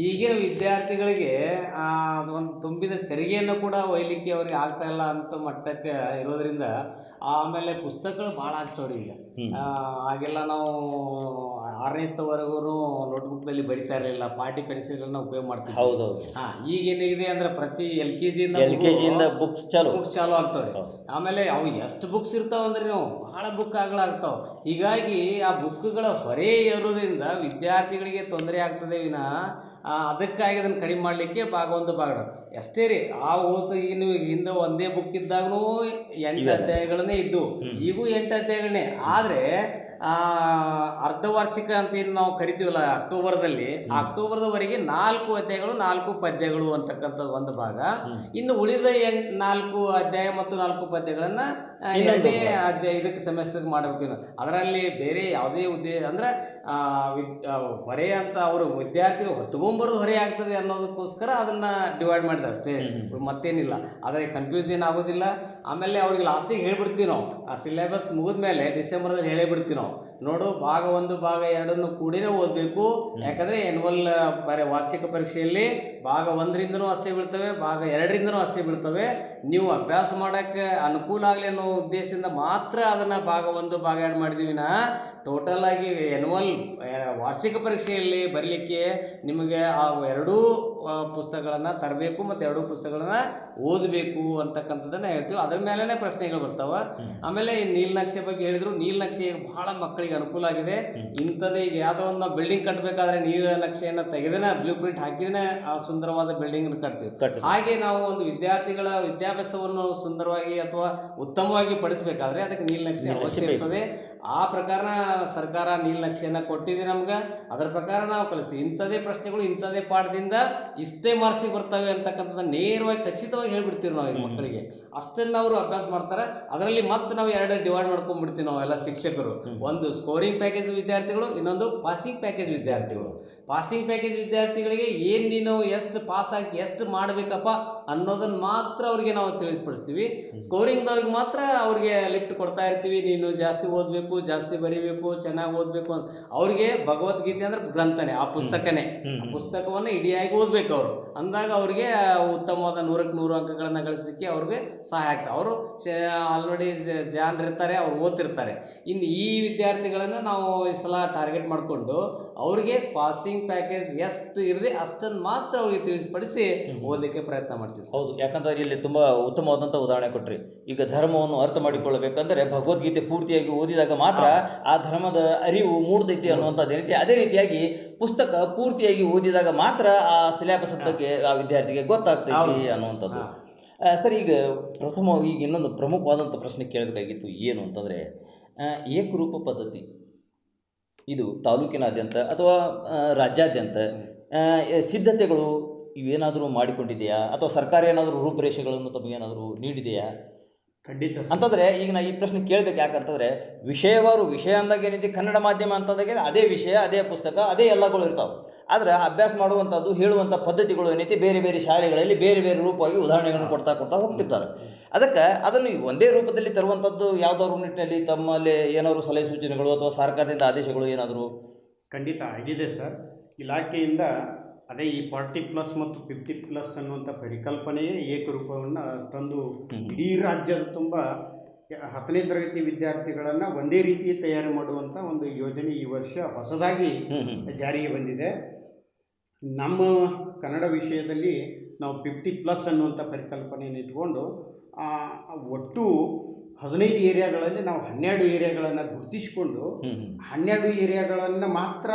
ಈಗಿನ ವಿದ್ಯಾರ್ಥಿಗಳಿಗೆ ಒಂದು ತುಂಬಿದ ಚರಿಗೆಯನ್ನು ಕೂಡ ಒಯ್ಲಿಕ್ಕೆ ಅವ್ರಿಗೆ ಆಗ್ತಾ ಇಲ್ಲ ಅಂತ ಮಟ್ಟಕ್ಕೆ ಇರೋದ್ರಿಂದ ಆಮೇಲೆ ಪುಸ್ತಕಗಳು ಭಾಳ ಆಗ್ತಾವ್ರಿ ಈಗ. ಆಗೆಲ್ಲ ನಾವು 6ನೇವರೆಗೂ ನೋಟ್ಬುಕ್ದಲ್ಲಿ ಬರಿತಾ ಇರಲಿಲ್ಲ, ಪಾಟಿ ಪೆನ್ಸಿಲ್ಗಳನ್ನ ಉಪಯೋಗ ಮಾಡ್ತೀವಿ. ಹೌದೌದು. ಈಗೇನಿದೆ ಅಂದ್ರೆ ಪ್ರತಿ ಎಲ್ ಕೆ ಜಿಯಿಂದ ಬುಕ್ಸ್ ಚಾಲು ಆಗ್ತಾವ್ರಿ. ಆಮೇಲೆ ಅವು ಎಷ್ಟು ಬುಕ್ಸ್ ಇರ್ತಾವಂದ್ರೆ ಭಾಳ ಬುಕ್ಗಳಾಗ್ತಾವ. ಹೀಗಾಗಿ ಆ ಬುಕ್ಗಳ ಹೊರೆ ಇರೋದ್ರಿಂದ ವಿದ್ಯಾರ್ಥಿಗಳಿಗೆ ತೊಂದರೆ ಆಗ್ತದೆ ವಿನಃ ಅದಕ್ಕಾಗಿ ಅದನ್ನು ಕಡಿಮೆ ಮಾಡಲಿಕ್ಕೆ ಭಾಗ 1 ಭಾಗ 2 ಅಷ್ಟೇ ರೀ. ಈಗ ನೀವು ಹಿಂದೆ ಒಂದೇ ಬುಕ್ ಇದ್ದಾಗೂ 8 ಅಧ್ಯಾಯಗಳನ್ನೇ ಇದ್ದು, ಈಗೂ 8 ಅಧ್ಯಾಯಗಳನ್ನೇ. ಆದರೆ ಅರ್ಧವಾರ್ಷಿಕ ಅಂತ ಏನು ನಾವು ಕರಿತೀವಲ್ಲ ಅಕ್ಟೋಬರ್ದಲ್ಲಿ, ಅಕ್ಟೋಬರ್ದವರೆಗೆ 4 ಅಧ್ಯಾಯಗಳು 4 ಪದ್ಯಗಳು ಅಂತಕ್ಕಂಥದ್ದು ಒಂದು ಭಾಗ. ಇನ್ನು ಉಳಿದ 4 ಅಧ್ಯಾಯ ಮತ್ತು 4 ಪದ್ಯಗಳನ್ನು 2ನೇ ಅಧ್ಯಾಯ ಇದಕ್ಕೆ ಸೆಮೆಸ್ಟರ್ಗೆ ಮಾಡಬೇಕು. ಅದರಲ್ಲಿ ಬೇರೆ ಯಾವುದೇ ಉದ್ದೇಶ ಅಂದರೆ ಹೊರೆ ಅಂತ ಅವರು ವಿದ್ಯಾರ್ಥಿಗಳು ಹೊತ್ಕೊಂಬರೋದು ಹೊರೆ ಆಗ್ತದೆ ಅನ್ನೋದಕ್ಕೋಸ್ಕರ ಅದನ್ನು ಡಿವೈಡ್ ಮಾಡಿದೆ ಅಷ್ಟೇ, ಮತ್ತೇನಿಲ್ಲ. ಆದರೆ ಕನ್ಫ್ಯೂಷನ್ ಆಗೋದಿಲ್ಲ. ಆಮೇಲೆ ಅವ್ರಿಗೆ ಲಾಸ್ಟಿಗೆ ಹೇಳ್ಬಿಡ್ತೀವಿ ನಾವು, ಆ ಸಿಲೆಬಸ್ ಮುಗಿದ ಮೇಲೆ ಡಿಸೆಂಬರ್ದಲ್ಲಿ ಹೇಳೇ ನಾವು, ನೋಡು ಭಾಗ 1 ಭಾಗ 2 ಕೂಡಿನೇ ಓದಬೇಕು. ಯಾಕಂದರೆ ಎನ್ಯುವಲ್ ವಾರ್ಷಿಕ ಪರೀಕ್ಷೆಯಲ್ಲಿ ಭಾಗ 1ರಿಂದನೂ ಅಷ್ಟೇ ಬೀಳ್ತವೆ, ಭಾಗ 2ರಿಂದನೂ ಅಷ್ಟೇ ಬೀಳ್ತವೆ. ನೀವು ಅಭ್ಯಾಸ ಮಾಡೋಕ್ಕೆ ಅನುಕೂಲ ಆಗಲಿ ಅನ್ನೋ ಉದ್ದೇಶದಿಂದ ಮಾತ್ರ ಅದನ್ನು ಭಾಗ 1 ಭಾಗ 2 ಮಾಡಿದ್ದೀವಿ. ಟೋಟಲ್ ಆಗಿ ಎನ್ಯುವಲ್ ವಾರ್ಷಿಕ ಪರೀಕ್ಷೆಯಲ್ಲಿ ಬರಲಿಕ್ಕೆ ನಿಮಗೆ ಆ 2 ಪುಸ್ತಕಗಳನ್ನು ತರಬೇಕು ಮತ್ತು 2 ಪುಸ್ತಕಗಳನ್ನು ಓದಬೇಕು ಅಂತಕ್ಕಂಥದ್ದನ್ನು ಹೇಳ್ತೀವಿ. ಅದ್ರ ಮೇಲೇ ಪ್ರಶ್ನೆಗಳು ಬರ್ತಾವೆ. ಆಮೇಲೆ ನೀಲನಕ್ಷೆ ಬಗ್ಗೆ ಹೇಳಿದ್ರು. ನೀಲನಕ್ಷೆ ಬಹಳ ಮಕ್ಕಳಿಗೆ ಅನುಕೂಲ ಆಗಿದೆ. ಇಂಥದ್ದೇ ಈಗ ಯಾವುದೋ ಒಂದು ನಾವು ಬಿಲ್ಡಿಂಗ್ ಕಟ್ಟಬೇಕಾದ್ರೆ ನೀಲನಕ್ಷೆಯನ್ನು ತೆಗೆದೇ ಬ್ಲೂ ಪ್ರಿಂಟ್ ಹಾಕಿದ್ರೆ ಆ ಸುಂದರವಾದ ಬಿಲ್ಡಿಂಗ್ ಕಟ್ತೀವಿ. ಹಾಗೆ ನಾವು ಒಂದು ವಿದ್ಯಾರ್ಥಿಗಳ ವಿದ್ಯಾಭ್ಯಾಸವನ್ನು ಸುಂದರವಾಗಿ ಅಥವಾ ಉತ್ತಮವಾಗಿ ಪಡಿಸಬೇಕಾದ್ರೆ ಅದಕ್ಕೆ ನೀಲನಕ್ಷೆ ಅವಶ್ಯ ಇರ್ತದೆ. ಆ ಪ್ರಕಾರ ಸರ್ಕಾರ ನೀಲನಕ್ಷೆಯನ್ನು ಕೊಟ್ಟಿದೆ ನಮ್ಗೆ. ಅದರ ಪ್ರಕಾರ ನಾವು ಕಲಿಸ್ತೀವಿ. ಇಂಥದೇ ಪ್ರಶ್ನೆಗಳು ಇಂಥದೇ ಪಾಠದಿಂದ ಇಷ್ಟೇ ಮಾರ್ಕ್ಸಿಗೆ ಬರ್ತವೆ ಅಂತಕ್ಕಂಥದ್ದು ನೇರವಾಗಿ ಖಚಿತವಾಗಿ ಹೇಳ್ಬಿಡ್ತೀವಿ ನಾವು ಈಗ ಮಕ್ಕಳಿಗೆ. ಅಷ್ಟನ್ನು ಅವರು ಅಭ್ಯಾಸ ಮಾಡ್ತಾರೆ. ಅದರಲ್ಲಿ ಮತ್ತೆ ನಾವು 2 ಡಿವೈಡ್ ಮಾಡ್ಕೊಂಡ್ಬಿಡ್ತೀವಿ ನಾವೆಲ್ಲ ಶಿಕ್ಷಕರು. ಒಂದು ಸ್ಕೋರಿಂಗ್ ಪ್ಯಾಕೇಜ್ ವಿದ್ಯಾರ್ಥಿಗಳು, ಇನ್ನೊಂದು ಪಾಸಿಂಗ್ ಪ್ಯಾಕೇಜ್ ವಿದ್ಯಾರ್ಥಿಗಳು. ಪಾಸಿಂಗ್ ಪ್ಯಾಕೇಜ್ ವಿದ್ಯಾರ್ಥಿಗಳಿಗೆ ಏನು ನೀನು ಎಷ್ಟು ಪಾಸ್ ಆಗಿ ಎಷ್ಟು ಮಾಡಬೇಕಪ್ಪ ಅನ್ನೋದನ್ನು ಮಾತ್ರ ಅವ್ರಿಗೆ ನಾವು ತಿಳಿಸ್ಪಡಿಸ್ತೀವಿ. ಸ್ಕೋರಿಂಗ್ದವ್ರಿಗೆ ಮಾತ್ರ ಅವ್ರಿಗೆ ಲಿಫ್ಟ್ ಕೊಡ್ತಾ ಇರ್ತೀವಿ. ನೀನು ಜಾಸ್ತಿ ಓದಬೇಕು, ಜಾಸ್ತಿ ಬರೀಬೇಕು, ಚೆನ್ನಾಗಿ ಓದಬೇಕು ಅಂತ. ಅವ್ರಿಗೆ ಭಗವದ್ಗೀತೆ ಅಂದ್ರೆ ಗ್ರಂಥನೇ, ಆ ಪುಸ್ತಕನೇ, ಆ ಪುಸ್ತಕವನ್ನು ಇಡಿಯಾಗಿ ಓದಬೇಕು ಅವರು. ಅಂದಾಗ ಅವ್ರಿಗೆ ಉತ್ತಮವಾದ 100ಕ್ಕೆ 100 ಅಂಕಗಳನ್ನು ಗಳಿಸಲಿಕ್ಕೆ ಅವ್ರಿಗೆ ಸಹಾಯ ಆಗ್ತದೆ. ಅವರು ಆಲ್ರೆಡಿ ಜಾಣರಿರ್ತಾರೆ, ಅವ್ರು ಓದ್ತಿರ್ತಾರೆ. ಇನ್ನು ಈ ವಿದ್ಯಾರ್ಥಿಗಳನ್ನು ನಾವು ಈ ಸಲ ಟಾರ್ಗೆಟ್ ಮಾಡಿಕೊಂಡು ಅವ್ರಿಗೆ ಪಾಸಿಂಗ್ ಪ್ಯಾಕೇಜ್ ಎಷ್ಟು ಇರದೆ ಅಷ್ಟನ್ನು ಮಾತ್ರ ಅವ್ರಿಗೆ ತಿಳಿಸ್ಪಡಿಸಿ ಓದಲಿಕ್ಕೆ ಪ್ರಯತ್ನ ಮಾಡ್ತೀವಿ. ಹೌದು, ಯಾಕಂದ್ರೆ ಇಲ್ಲಿ ತುಂಬ ಉತ್ತಮವಾದಂಥ ಉದಾಹರಣೆ ಕೊಟ್ಟರಿ. ಈಗ ಧರ್ಮವನ್ನು ಅರ್ಥ ಮಾಡಿಕೊಳ್ಳಬೇಕಂದ್ರೆ ಭಗವದ್ಗೀತೆ ಪೂರ್ತಿಯಾಗಿ ಓದಿದಾಗ ಮಾತ್ರ ಆ ಧರ್ಮದ ಅರಿವು ಮೂಡ್ತೈತಿ ಅನ್ನುವಂಥದ್ದು ಏನೈತಿ. ಅದೇ ರೀತಿಯಾಗಿ ಪುಸ್ತಕ ಪೂರ್ತಿಯಾಗಿ ಓದಿದಾಗ ಮಾತ್ರ ಆ ಸಿಲೆಬಸ್ ಬಗ್ಗೆ ಆ ವಿದ್ಯಾರ್ಥಿಗೆ ಗೊತ್ತಾಗ್ತೈತಿ ಅನ್ನುವಂಥದ್ದು. ಸರ್, ಈಗ ಪ್ರಥಮವಾಗಿ ಈಗ ಇನ್ನೊಂದು ಪ್ರಮುಖವಾದಂಥ ಪ್ರಶ್ನೆ ಕೇಳಬೇಕಾಗಿತ್ತು. ಏನು ಅಂತಂದರೆ, ಏಕರೂಪ ಪದ್ಧತಿ ಇದು ತಾಲೂಕಿನಾದ್ಯಂತ ಅಥವಾ ರಾಜ್ಯಾದ್ಯಂತ ಸಿದ್ಧತೆಗಳು ಇವೇನಾದರೂ ಮಾಡಿಕೊಂಡಿದೆಯಾ ಅಥವಾ ಸರ್ಕಾರ ಏನಾದರೂ ರೂಪುರೇಷೆಗಳನ್ನು ತಮಗೇನಾದರೂ ನೀಡಿದೆಯಾ? ಖಂಡಿತ ಅಂತಂದರೆ ಈಗ ನಾ ಈ ಪ್ರಶ್ನೆ ಕೇಳಬೇಕು. ಯಾಕಂತಂದರೆ ವಿಷಯವಾರು ವಿಷಯ ಅಂದಾಗ ಏನೈತಿ, ಕನ್ನಡ ಮಾಧ್ಯಮ ಅಂತಂದಾಗ ಅದೇ ವಿಷಯ, ಅದೇ ಪುಸ್ತಕ, ಅದೇ ಎಲ್ಲಗಳು ಇರ್ತಾವೆ. ಆದರೆ ಅಭ್ಯಾಸ ಮಾಡುವಂಥದ್ದು, ಹೇಳುವಂಥ ಪದ್ಧತಿಗಳು ಏನೈತಿ ಬೇರೆ ಬೇರೆ ಶಾಲೆಗಳಲ್ಲಿ ಬೇರೆ ಬೇರೆ ರೂಪವಾಗಿ ಉದಾಹರಣೆಗಳನ್ನು ಕೊಡ್ತಾ ಹೋಗ್ತಿರ್ತಾರೆ. ಅದಕ್ಕೆ ಅದನ್ನು ಒಂದೇ ರೂಪದಲ್ಲಿ ತರುವಂಥದ್ದು ಯಾವುದಾದ್ರು ನಿಟ್ಟಿನಲ್ಲಿ ತಮ್ಮಲ್ಲಿ ಏನಾದರೂ ಸಲಹೆ ಸೂಚನೆಗಳು ಅಥವಾ ಸರ್ಕಾರದಿಂದ ಆದೇಶಗಳು ಏನಾದರೂ? ಖಂಡಿತ ಆಗಿದೆ ಸರ್. ಇಲಾಖೆಯಿಂದ ಅದೇ ಈ 40+ ಮತ್ತು 50+ ಅನ್ನುವಂಥ ಪರಿಕಲ್ಪನೆಯೇ ಏಕರೂಪವನ್ನು ತಂದು ಇಡೀ ರಾಜ್ಯದ ತುಂಬ 10ನೇ ತರಗತಿ ವಿದ್ಯಾರ್ಥಿಗಳನ್ನು ಒಂದೇ ರೀತಿ ತಯಾರು ಮಾಡುವಂಥ ಒಂದು ಯೋಜನೆ ಈ ವರ್ಷ ಹೊಸದಾಗಿ ಜಾರಿಗೆ ಬಂದಿದೆ. ನಮ್ಮ ಕನ್ನಡ ವಿಷಯದಲ್ಲಿ ನಾವು 50+ ಅನ್ನುವಂಥ ಪರಿಕಲ್ಪನೆಯನ್ನು ಇಟ್ಕೊಂಡು ಒಟ್ಟು 15 ಏರಿಯಾಗಳಲ್ಲಿ ನಾವು 12 ಏರಿಯಾಗಳನ್ನು ಗುರುತಿಸಿಕೊಂಡು 12 ಏರಿಯಾಗಳನ್ನು ಮಾತ್ರ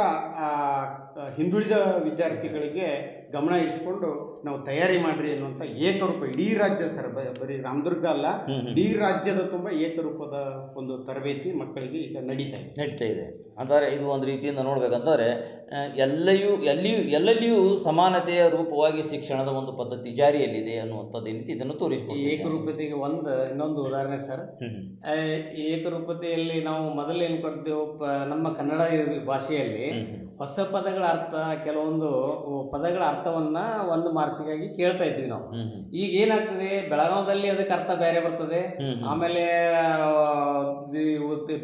ಹಿಂದುಳಿದ ವಿದ್ಯಾರ್ಥಿಗಳಿಗೆ ಗಮನ ಇರಿಸಿಕೊಂಡು ನಾವು ತಯಾರಿ ಮಾಡಿರಿ ಅನ್ನುವಂಥ ಏಕರೂಪ ಇಡೀ ರಾಜ್ಯ ಸರ್, ಬರೀ ರಾಮದುರ್ಗ ಅಲ್ಲ, ಇಡೀ ರಾಜ್ಯದ ತುಂಬ ಏಕರೂಪದ ಒಂದು ತರಬೇತಿ ಮಕ್ಕಳಿಗೆ ಈಗ ನಡೀತಾ ಇದೆ. ಅಂದರೆ ಇದು ಒಂದು ರೀತಿಯಿಂದ ನೋಡಬೇಕಂತಂದರೆ ಎಲ್ಲೆಲ್ಲಿಯೂ ಸಮಾನತೆಯ ರೂಪವಾಗಿ ಶಿಕ್ಷಣದ ಒಂದು ಪದ್ಧತಿ ಜಾರಿಯಲ್ಲಿದೆ ಅನ್ನುವಂಥದ್ದು ಏನಿದೆ ಇದನ್ನು ತೋರಿಸ್ಬೋದು. ಏಕರೂಪತೆಗೆ ಇನ್ನೊಂದು ಉದಾಹರಣೆ ಸರ್. ಈ ಏಕರೂಪತೆಯಲ್ಲಿ ನಾವು ಮೊದಲು ಏನು ಕೊಡ್ತೇವೆ, ನಮ್ಮ ಕನ್ನಡ ಭಾಷೆಯಲ್ಲಿ ಹೊಸ ಪದಗಳ ಅರ್ಥ, ಕೆಲವೊಂದು ಪದಗಳ ಅರ್ಥವನ್ನ 1 ಮಾರ್ಕ್ಸಿಗಾಗಿ ಕೇಳ್ತಾ ಇದ್ವಿ ನಾವು. ಈಗ ಏನಾಗ್ತದೆ, ಬೆಳಗಾವದಲ್ಲಿ ಅದಕ್ಕೆ ಅರ್ಥ ಬೇರೆ ಬರ್ತದೆ, ಆಮೇಲೆ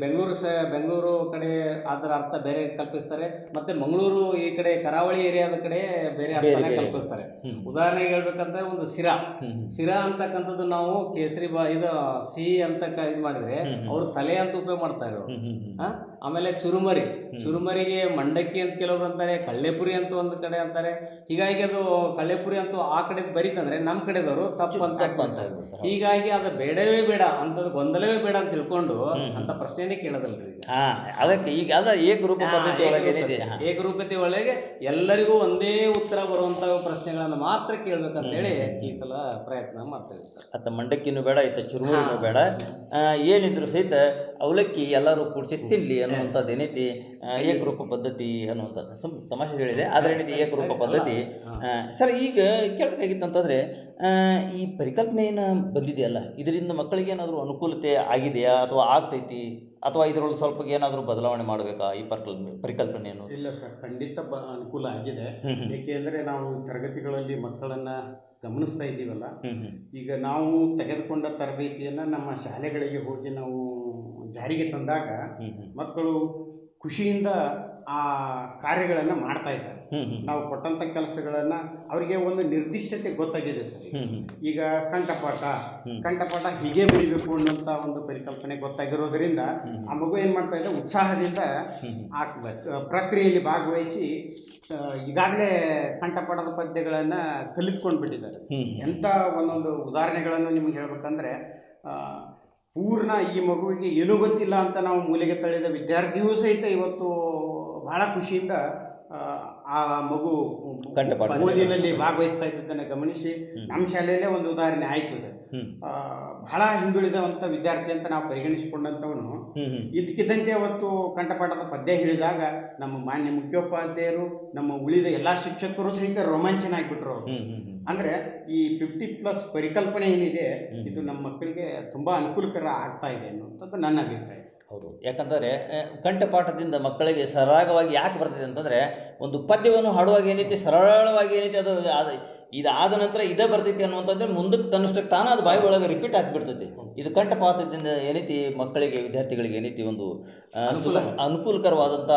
ಬೆಂಗಳೂರು ಕಡೆ ಅದರ ಅರ್ಥ ಬೇರೆ ಕಲ್ಪಿಸ್ತಾರೆ, ಮತ್ತೆ ಮಂಗಳೂರು ಈ ಕಡೆ ಕರಾವಳಿ ಏರಿಯಾದ ಕಡೆ ಬೇರೆ ಅರ್ಥನೇ ಕಲ್ಪಿಸ್ತಾರೆ. ಉದಾಹರಣೆಗೆ ಹೇಳ್ಬೇಕಂದ್ರೆ ಒಂದು ಸಿರಾ ಅಂತಕ್ಕಂಥದ್ದು ನಾವು ಕೇಸರಿ ಇದು ಸಿ ಅಂತ ಇದು ಮಾಡಿದ್ರೆ ಅವರು ತಲೆ ಅಂತ ಉಪಯೋಗ ಮಾಡ್ತಾ ಇರೋರು. ಆಮೇಲೆ ಚುರುಮರಿಗೆ ಮಂಡಕ್ಕಿ ಅಂತ ಕೆಲವರು ಅಂತಾರೆ, ಕಳ್ಳೆಪುರಿ ಅಂತ ಒಂದು ಕಡೆ ಅಂತಾರೆ. ಹೀಗಾಗಿ ಅದು ಕಳ್ಳೆಪುರಿ ಅಂತೂ ಆ ಕಡೆ ಬರೀತಂದ್ರೆ ನಮ್ಮ ಕಡೆದವರು ತಪ್ಪು ಅಂತ. ಹೀಗಾಗಿ ಅದು ಬೇಡವೇ ಬೇಡ ಅಂತದ್ ಗೊಂದಲವೇ ಬೇಡ ಅಂತ ತಿಳ್ಕೊಂಡು ಅಂತ ಪ್ರಶ್ನೆನೇ ಕೇಳೋದಲ್ರಿ. ಅದಕ್ಕೆ ಈಗ ಏಕರೂಪ ಪದ್ಧತಿ ಒಳಗೆ ಏಕರೂಪತೆ ಒಳಗೆ ಎಲ್ಲರಿಗೂ ಒಂದೇ ಉತ್ತರ ಬರುವಂತ ಪ್ರಶ್ನೆಗಳನ್ನು ಮಾತ್ರ ಕೇಳ್ಬೇಕಂತ ಹೇಳಿ ಈ ಸಲ ಪ್ರಯತ್ನ ಮಾಡ್ತಾ ಇದ್ದೀವಿ ಸರ್. ಅತ್ತ ಮಂಡಕ್ಕಿನೂ ಬೇಡ, ಇತ್ತ ಚುರುಮುರಿನೂ ಬೇಡ, ಏನಿದ್ರು ಸಹಿತ ಅವಲಕ್ಕಿ ಎಲ್ಲರೂ ಕೂಡಿಸಿ ತಿನ್ಲಿ ಅನ್ನುವಂಥದ್ದು ಏನೈತಿ ಏಕರೂಪ ಪದ್ಧತಿ ಅನ್ನುವಂಥದ್ದು. ತಮಾಷೆ ಹೇಳಿದೆ, ಆದರೆ ಏನೈತಿ ಏಕರೂಪ ಪದ್ಧತಿ. ಸರ್, ಈಗ ಕೇಳಬೇಕಾಗಿತ್ತಂತಂದರೆ ಈ ಪರಿಕಲ್ಪನೆ ಏನು ಬಂದಿದೆಯಲ್ಲ, ಇದರಿಂದ ಮಕ್ಕಳಿಗೆ ಏನಾದರೂ ಅನುಕೂಲತೆ ಆಗಿದೆಯಾ ಅಥವಾ ಆಗ್ತೈತಿ, ಅಥವಾ ಇದರೊಳಗೆ ಸ್ವಲ್ಪ ಏನಾದರೂ ಬದಲಾವಣೆ ಮಾಡಬೇಕಾ ಈ ಪರಿಕಲ್ಪನೆಯನ್ನು? ಇಲ್ಲ ಸರ್, ಖಂಡಿತ ಅನುಕೂಲ ಆಗಿದೆ. ಏಕೆಂದರೆ ನಾವು ತರಗತಿಗಳಲ್ಲಿ ಮಕ್ಕಳನ್ನು ಗಮನಿಸ್ತಾ ಇದ್ದೀವಲ್ಲ, ಈಗ ನಾವು ತೆಗೆದುಕೊಂಡ ತರಬೇತಿಯನ್ನು ನಮ್ಮ ಶಾಲೆಗಳಿಗೆ ಹೋಗಿ ನಾವು ಜಾರಿಗೆ ತಂದಾಗ ಮಕ್ಕಳು ಖುಷಿಯಿಂದ ಆ ಕಾರ್ಯಗಳನ್ನು ಮಾಡ್ತಾ ಇದ್ದಾರೆ. ನಾವು ಕೊಟ್ಟಂಥ ಕೆಲಸಗಳನ್ನು ಅವರಿಗೆ ಒಂದು ನಿರ್ದಿಷ್ಟತೆ ಗೊತ್ತಾಗಿದೆ ಸರ್. ಈಗ ಕಂಠಪಾಠ ಹೀಗೆ ಬರೀಬೇಕು ಅನ್ನೋಂಥ ಒಂದು ಪರಿಕಲ್ಪನೆ ಗೊತ್ತಾಗಿರೋದ್ರಿಂದ ಆ ಮಗು ಏನು ಮಾಡ್ತಾ ಇದೆ, ಉತ್ಸಾಹದಿಂದ ಆ ಪ್ರಕ್ರಿಯೆಯಲ್ಲಿ ಭಾಗವಹಿಸಿ ಈಗಾಗಲೇ ಕಂಠಪಾಠದ ಪದ್ಯಗಳನ್ನು ಕಲಿತ್ಕೊಂಡು ಬಿಟ್ಟಿದ್ದಾರೆ. ಎಂಥ ಒಂದೊಂದು ಉದಾಹರಣೆಗಳನ್ನು ನಿಮಗೆ ಹೇಳ್ಬೇಕಂದ್ರೆ, ಪೂರ್ಣ ಈ ಮಗುವಿಗೆ ಏನೂ ಗೊತ್ತಿಲ್ಲ ಅಂತ ನಾವು ಮೂಲೆಗೆ ತಳ್ಳಿದ ವಿದ್ಯಾರ್ಥಿಯೂ ಸಹಿತ ಇವತ್ತು ಬಹಳ ಖುಷಿಯಿಂದ ಆ ಮಗು ಓದಿನಲ್ಲಿ ಭಾಗವಹಿಸ್ತಾ ಇದ್ದದನ್ನು ಗಮನಿಸಿ ನಮ್ಮ ಶಾಲೆಯಲ್ಲೇ ಒಂದು ಉದಾಹರಣೆ ಆಯಿತು ಸರ್. ಬಹಳ ಹಿಂದುಳಿದಂಥ ವಿದ್ಯಾರ್ಥಿ ಅಂತ ನಾವು ಪರಿಗಣಿಸಿಕೊಂಡಂಥವನು ಇದಕ್ಕಿದ್ದಂತೆ ಅವತ್ತು ಕಂಠಪಾಠದ ಪದ್ಯ ಹೇಳಿದಾಗ ನಮ್ಮ ಮಾನ್ಯ ಮುಖ್ಯೋಪಾಧ್ಯಾಯರು, ನಮ್ಮ ಉಳಿದ ಎಲ್ಲ ಶಿಕ್ಷಕರು ಸಹಿತ ರೋಮಾಂಚನ ಆಗಿಬಿಟ್ರು ಅವರು. ಅಂದರೆ ಈ 50+ ಪರಿಕಲ್ಪನೆ ಏನಿದೆ ಇದು ನಮ್ಮ ಮಕ್ಕಳಿಗೆ ತುಂಬ ಅನುಕೂಲಕರ ಆಗ್ತಾ ಇದೆ ಅನ್ನುವಂಥದ್ದು ನನ್ನ ಅಭಿಪ್ರಾಯ. ಹೌದು, ಯಾಕಂದರೆ ಕಂಠಪಾಠದಿಂದ ಮಕ್ಕಳಿಗೆ ಸರಾಗವಾಗಿ ಯಾಕೆ ಬರ್ತದೆ ಅಂತಂದರೆ, ಒಂದು ಪದ್ಯವನ್ನು ಹಾಡುವಾಗ ಏನೈತಿ ಸರಳವಾಗಿ ಏನೈತಿ ಅದು ಇದಾದ ನಂತರ ಇದೇ ಬರ್ತೈತಿ ಅನ್ನುವಂಥದ್ದು ಮುಂದಕ್ಕೆ ತನ್ನಷ್ಟಕ್ಕೆ ತಾನು ಅದು ಬಾಯಿ ಒಳಗೆ ರಿಪೀಟ್ ಆಗಿಬಿಡ್ತೈತಿ. ಇದು ಕಂಠಪಾಠದಿಂದ ಏನೈತಿ ಮಕ್ಕಳಿಗೆ, ವಿದ್ಯಾರ್ಥಿಗಳಿಗೆ ಏನೈತಿ ಒಂದು ಅನುಕೂಲಕರವಾದಂಥ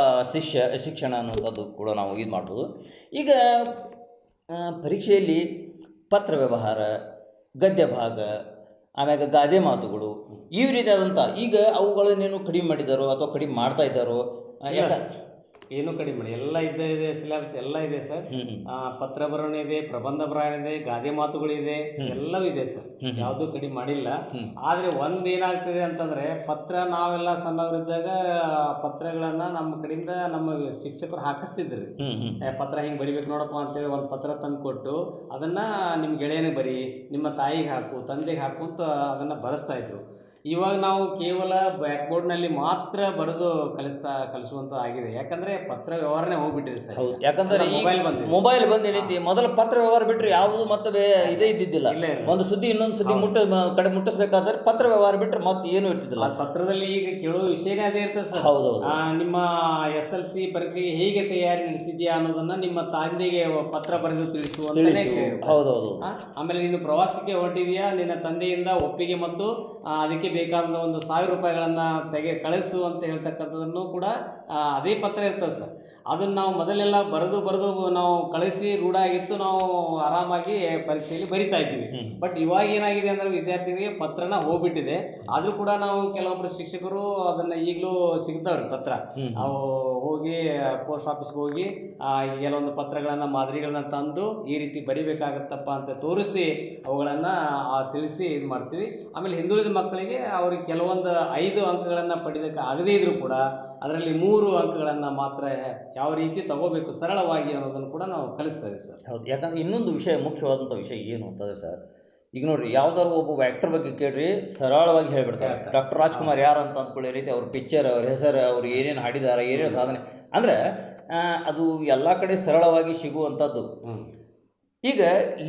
ಶಿಕ್ಷಣ ಅನ್ನುವಂಥದ್ದು ಕೂಡ ನಾವು ಇದು ಮಾಡ್ಬೋದು. ಈಗ ಪರೀಕ್ಷೆಯಲ್ಲಿ ಪತ್ರ ವ್ಯವಹಾರ, ಗದ್ಯ ಭಾಗ, ಆಮ್ಯಾಗ ಗಾದೆ ಮಾತುಗಳು, ಈ ರೀತಿಯಾದಂಥ ಈಗ ಅವುಗಳನ್ನೇನು ಕಡಿಮೆ ಮಾಡಿದ್ದಾರೋ ಅಥವಾ ಕಡಿಮೆ ಮಾಡ್ತಾ ಇದ್ದಾರೋ? ಏನೂ ಕಡಿಮೆ ಮಾಡಿ ಎಲ್ಲ ಇದೆ ಸಿಲೆಬಸ್ ಎಲ್ಲ ಇದೆ ಸರ್. ಪತ್ರ ಬರವಣೆ ಇದೆ, ಪ್ರಬಂಧ ಬರವಣೆ ಇದೆ, ಗಾದೆ ಮಾತುಗಳಿದೆ, ಎಲ್ಲವೂ ಇದೆ ಸರ್. ಯಾವುದೂ ಕಡಿಮೆ ಮಾಡಿಲ್ಲ. ಆದರೆ ಒಂದೇನಾಗ್ತದೆ ಅಂತಂದರೆ, ಪತ್ರ ನಾವೆಲ್ಲ ಸಣ್ಣವರಿದ್ದಾಗ ಪತ್ರಗಳನ್ನು ನಮ್ಮ ಕಡೆಯಿಂದ ನಮ್ಮ ಶಿಕ್ಷಕರು ಹಾಕಿಸ್ತಿದ್ರು. ಪತ್ರ ಹಿಂಗೆ ಬರಿಬೇಕು ನೋಡಪ್ಪ ಅಂತೇಳಿ ಒಂದು ಪತ್ರ ತಂದು ಕೊಟ್ಟು ಅದನ್ನು ನಿಮ್ಮ ಗೆಳೆಯನಿಗೆ ಬರಿ, ನಿಮ್ಮ ತಾಯಿಗೆ ಹಾಕು, ತಂದೆಗೆ ಹಾಕು ಅಂತ ಅದನ್ನು ಬರೆಸ್ತಾ ಇದ್ರು. ಇವಾಗ ನಾವು ಕೇವಲ ಬ್ಯಾಕ್ ಬೋರ್ಡ್ನಲ್ಲಿ ಮಾತ್ರ ಬರೆದು ಕಲಿಸುವಂಥದ್ದಾಗಿದೆ. ಯಾಕಂದರೆ ಪತ್ರ ವ್ಯವಹಾರನೇ ಹೋಗ್ಬಿಟ್ಟಿದೆ ಸರ್. ಹೌದು, ಯಾಕಂದ್ರೆ ಮೊಬೈಲ್ ಬಂದಿದೆ. ಮೊಬೈಲ್ ಬಂದೇನೈತಿ, ಮೊದಲ ಪತ್ರ ವ್ಯವಹಾರ ಬಿಟ್ಟರೆ ಯಾವುದು ಮತ್ತೆ ಇದೇ ಇದ್ದಿದ್ದಿಲ್ಲ. ಒಂದು ಸುದ್ದಿ ಇನ್ನೊಂದು ಸುದ್ದಿ ಕಡೆ ಮುಟ್ಟಿಸ್ಬೇಕಾದ್ರೆ ಪತ್ರ ವ್ಯವಹಾರ ಬಿಟ್ಟರೆ ಮತ್ತೆ ಏನು ಇರ್ತಿದ್ದಿಲ್ಲ. ಪತ್ರದಲ್ಲಿ ಈಗ ಕೇಳೋ ವಿಷಯನೇ ಅದೇ ಇರ್ತದೆ ಸರ್. ಹೌದೌದು. ನಿಮ್ಮ SLC ಪರೀಕ್ಷೆಗೆ ಹೇಗೆ ತಯಾರಿ ನಡೆಸಿದ್ಯಾ ಅನ್ನೋದನ್ನ ನಿಮ್ಮ ತಂದೆಗೆ ಪತ್ರ ಬರೆದು ತಿಳಿಸುವಂತಾನೆ. ಹೌದೌದು. ಆಮೇಲೆ ನೀನು ಪ್ರವಾಸಕ್ಕೆ ಹೊರಟಿದ್ಯಾ, ನಿನ್ನ ತಂದೆಯಿಂದ ಒಪ್ಪಿಗೆ ಮತ್ತು ಅದಕ್ಕೆ ಬೇಕಾದ ಒಂದು 1000 ರೂಪಾಯಿಗಳನ್ನು ಕಳಿಸು ಅಂತ ಹೇಳ್ತಕ್ಕಂಥದ್ದನ್ನು ಕೂಡ ಅದೇ ಪತ್ರ ಇರ್ತದೆ ಸರ್. ಅದನ್ನು ನಾವು ಮೊದಲೆಲ್ಲ ಬರೆದು ನಾವು ಕಳಿಸಿ ರೂಢ ಆಗಿತ್ತು, ನಾವು ಆರಾಮಾಗಿ ಪರೀಕ್ಷೆಯಲ್ಲಿ ಬರಿತಾ ಇದ್ವಿ. ಬಟ್ ಇವಾಗ ಏನಾಗಿದೆ ಅಂದರೆ ವಿದ್ಯಾರ್ಥಿಗಳಿಗೆ ಪತ್ರನ ಹೋಗ್ಬಿಟ್ಟಿದೆ. ಆದರೂ ಕೂಡ ನಾವು ಕೆಲವೊಬ್ಬರು ಶಿಕ್ಷಕರು ಅದನ್ನು ಈಗಲೂ ಸಿಗ್ತಾವ್ರಿ ಪತ್ರ. ನಾವು ಹೋಗಿ ಪೋಸ್ಟ್ ಆಫೀಸ್ಗೆ ಹೋಗಿ ಕೆಲವೊಂದು ಪತ್ರಗಳನ್ನು ಮಾದರಿಗಳನ್ನ ತಂದು ಈ ರೀತಿ ಬರಿಬೇಕಾಗತ್ತಪ್ಪ ಅಂತ ತೋರಿಸಿ ಅವುಗಳನ್ನು ತಿಳಿಸಿ ಇದು ಮಾಡ್ತೀವಿ. ಆಮೇಲೆ ಹಿಂದುಳಿದ ಮಕ್ಕಳಿಗೆ ಅವ್ರಿಗೆ ಕೆಲವೊಂದು 5 ಅಂಕಗಳನ್ನು ಪಡೆಯೋದಕ್ಕೆ ಆಗದೇ ಇದ್ರೂ ಕೂಡ ಅದರಲ್ಲಿ 3 ಅಂಕಗಳನ್ನು ಮಾತ್ರ ಯಾವ ರೀತಿ ತಗೋಬೇಕು ಸರಳವಾಗಿ ಅನ್ನೋದನ್ನು ಕೂಡ ನಾವು ಕಲಿಸ್ತಾ ಇದ್ದೀವಿ ಸರ್. ಹೌದು, ಯಾಕಂದ್ರೆ ಇನ್ನೊಂದು ವಿಷಯ, ಮುಖ್ಯವಾದಂಥ ವಿಷಯ ಏನು ಅಂತಂದರೆ ಸರ್, ಈಗ ನೋಡ್ರಿ, ಯಾವ್ದಾದ್ರು ಒಬ್ಬ ಆ್ಯಕ್ಟರ್ ಬಗ್ಗೆ ಕೇಳ್ರಿ ಸರಳವಾಗಿ ಹೇಳ್ಬಿಡ್ತಾರೆ. ಡಾಕ್ಟರ್ ರಾಜ್ಕುಮಾರ್ ಯಾರು ಅಂತ ಅಂದ್ಕೊಳ್ಳಿ ರೀತಿ ಅವ್ರ ಪಿಕ್ಚರ್, ಅವ್ರ ಹೆಸರು, ಅವ್ರು ಏನೇನು ಹಾಡಿದ್ದಾರೆ, ಏನೇನು ಸಾಧನೆ, ಅಂದರೆ ಅದು ಎಲ್ಲ ಕಡೆ ಸರಳವಾಗಿ ಸಿಗುವಂಥದ್ದು. ಈಗ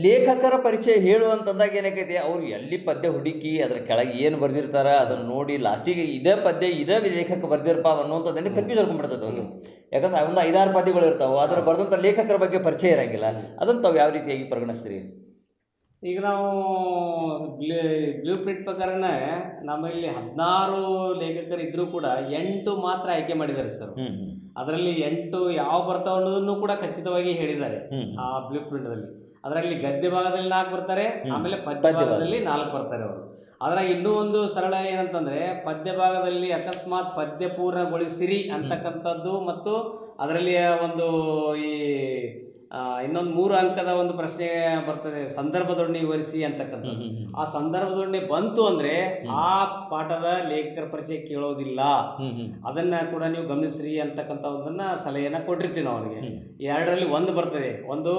ಲೇಖಕರ ಪರಿಚಯ ಹೇಳುವಂಥದ್ದಾಗ ಏನಾಗೈತಿ, ಅವರು ಎಲ್ಲಿ ಪದ್ಯ ಹುಡುಕಿ ಅದರ ಕೆಳಗೆ ಏನು ಬರೆದಿರ್ತಾರೆ ಅದನ್ನು ನೋಡಿ ಲಾಸ್ಟಿಗೆ ಇದೇ ಪದ್ಯ ಇದೇ ಲೇಖಕ ಬರ್ದಿರಪ್ಪ ಅನ್ನುವಂಥದ್ದು ಕನ್ಫ್ಯೂಸ್ ಆಗ್ಕೊಂಡ್ಬಿಡ್ತದೆ ಅವ್ರಿಗೆ. ಯಾಕಂದ್ರೆ ಒಂದು 5-6 ಪದ್ಯಗಳು ಇರ್ತಾವೆ, ಅದರ ಬರೆದಂಥ ಲೇಖಕರ ಬಗ್ಗೆ ಪರಿಚಯ ಇರೋಂಗಿಲ್ಲ. ಅದನ್ನು ತಾವು ಯಾವ ರೀತಿಯಾಗಿ ಪರಿಗಣಿಸ್ತೀರಿ? ಈಗ ನಾವು ಬ್ಲೂ ಪ್ರಿಂಟ್ ಪ್ರಕಾರನೇ ನಮ್ಮಲ್ಲಿ 16 ಲೇಖಕರು ಇದ್ದರೂ ಕೂಡ 8 ಮಾತ್ರ ಆಯ್ಕೆ ಮಾಡಿದ್ದಾರೆ ಸರ್. ಅದರಲ್ಲಿ 8 ಯಾವ ಬರ್ತಾವ ಅನ್ನೋದನ್ನು ಕೂಡ ಖಚಿತವಾಗಿ ಹೇಳಿದ್ದಾರೆ ಆ ಬ್ಲೂ ಪ್ರಿಂಟ್ದಲ್ಲಿ. ಅದರಲ್ಲಿ ಗದ್ಯ ಭಾಗದಲ್ಲಿ 4 ಬರ್ತಾರೆ, ಆಮೇಲೆ ಪದ್ಯ ಭಾಗದಲ್ಲಿ 4 ಬರ್ತಾರೆ ಅವರು. ಅದ್ರಾಗ ಇನ್ನೂ ಒಂದು ಸರಳ ಏನಂತಂದರೆ, ಪದ್ಯ ಭಾಗದಲ್ಲಿ ಅಕಸ್ಮಾತ್ ಪದ್ಯ ಪೂರ್ಣಗೊಳಿಸಿರಿ ಅಂತಕ್ಕಂಥದ್ದು ಮತ್ತು ಅದರಲ್ಲಿ ಒಂದು ಈ ಇನ್ನೊಂದು 3 ಅಂಕದ ಒಂದು ಪ್ರಶ್ನೆ ಬರ್ತದೆ, ಸಂದರ್ಭದೊಡನೆ ವಿವರಿಸಿ ಅಂತಕ್ಕಂಥದ್ದು. ಆ ಸಂದರ್ಭದೊಡನೆ ಬಂತು ಅಂದರೆ ಆ ಪಾಠದ ಲೇಖಕರ ಪರಿಚಯ ಕೇಳೋದಿಲ್ಲ. ಅದನ್ನ ಕೂಡ ನೀವು ಗಮನಿಸ್ರಿ ಅಂತಕ್ಕಂಥದ್ದನ್ನ ಸಲಹೆಯನ್ನು ಕೊಟ್ಟಿರ್ತೀವಿ ನಾವು ಅವರಿಗೆ. 2ರಲ್ಲಿ 1 ಬರ್ತದೆ, ಒಂದು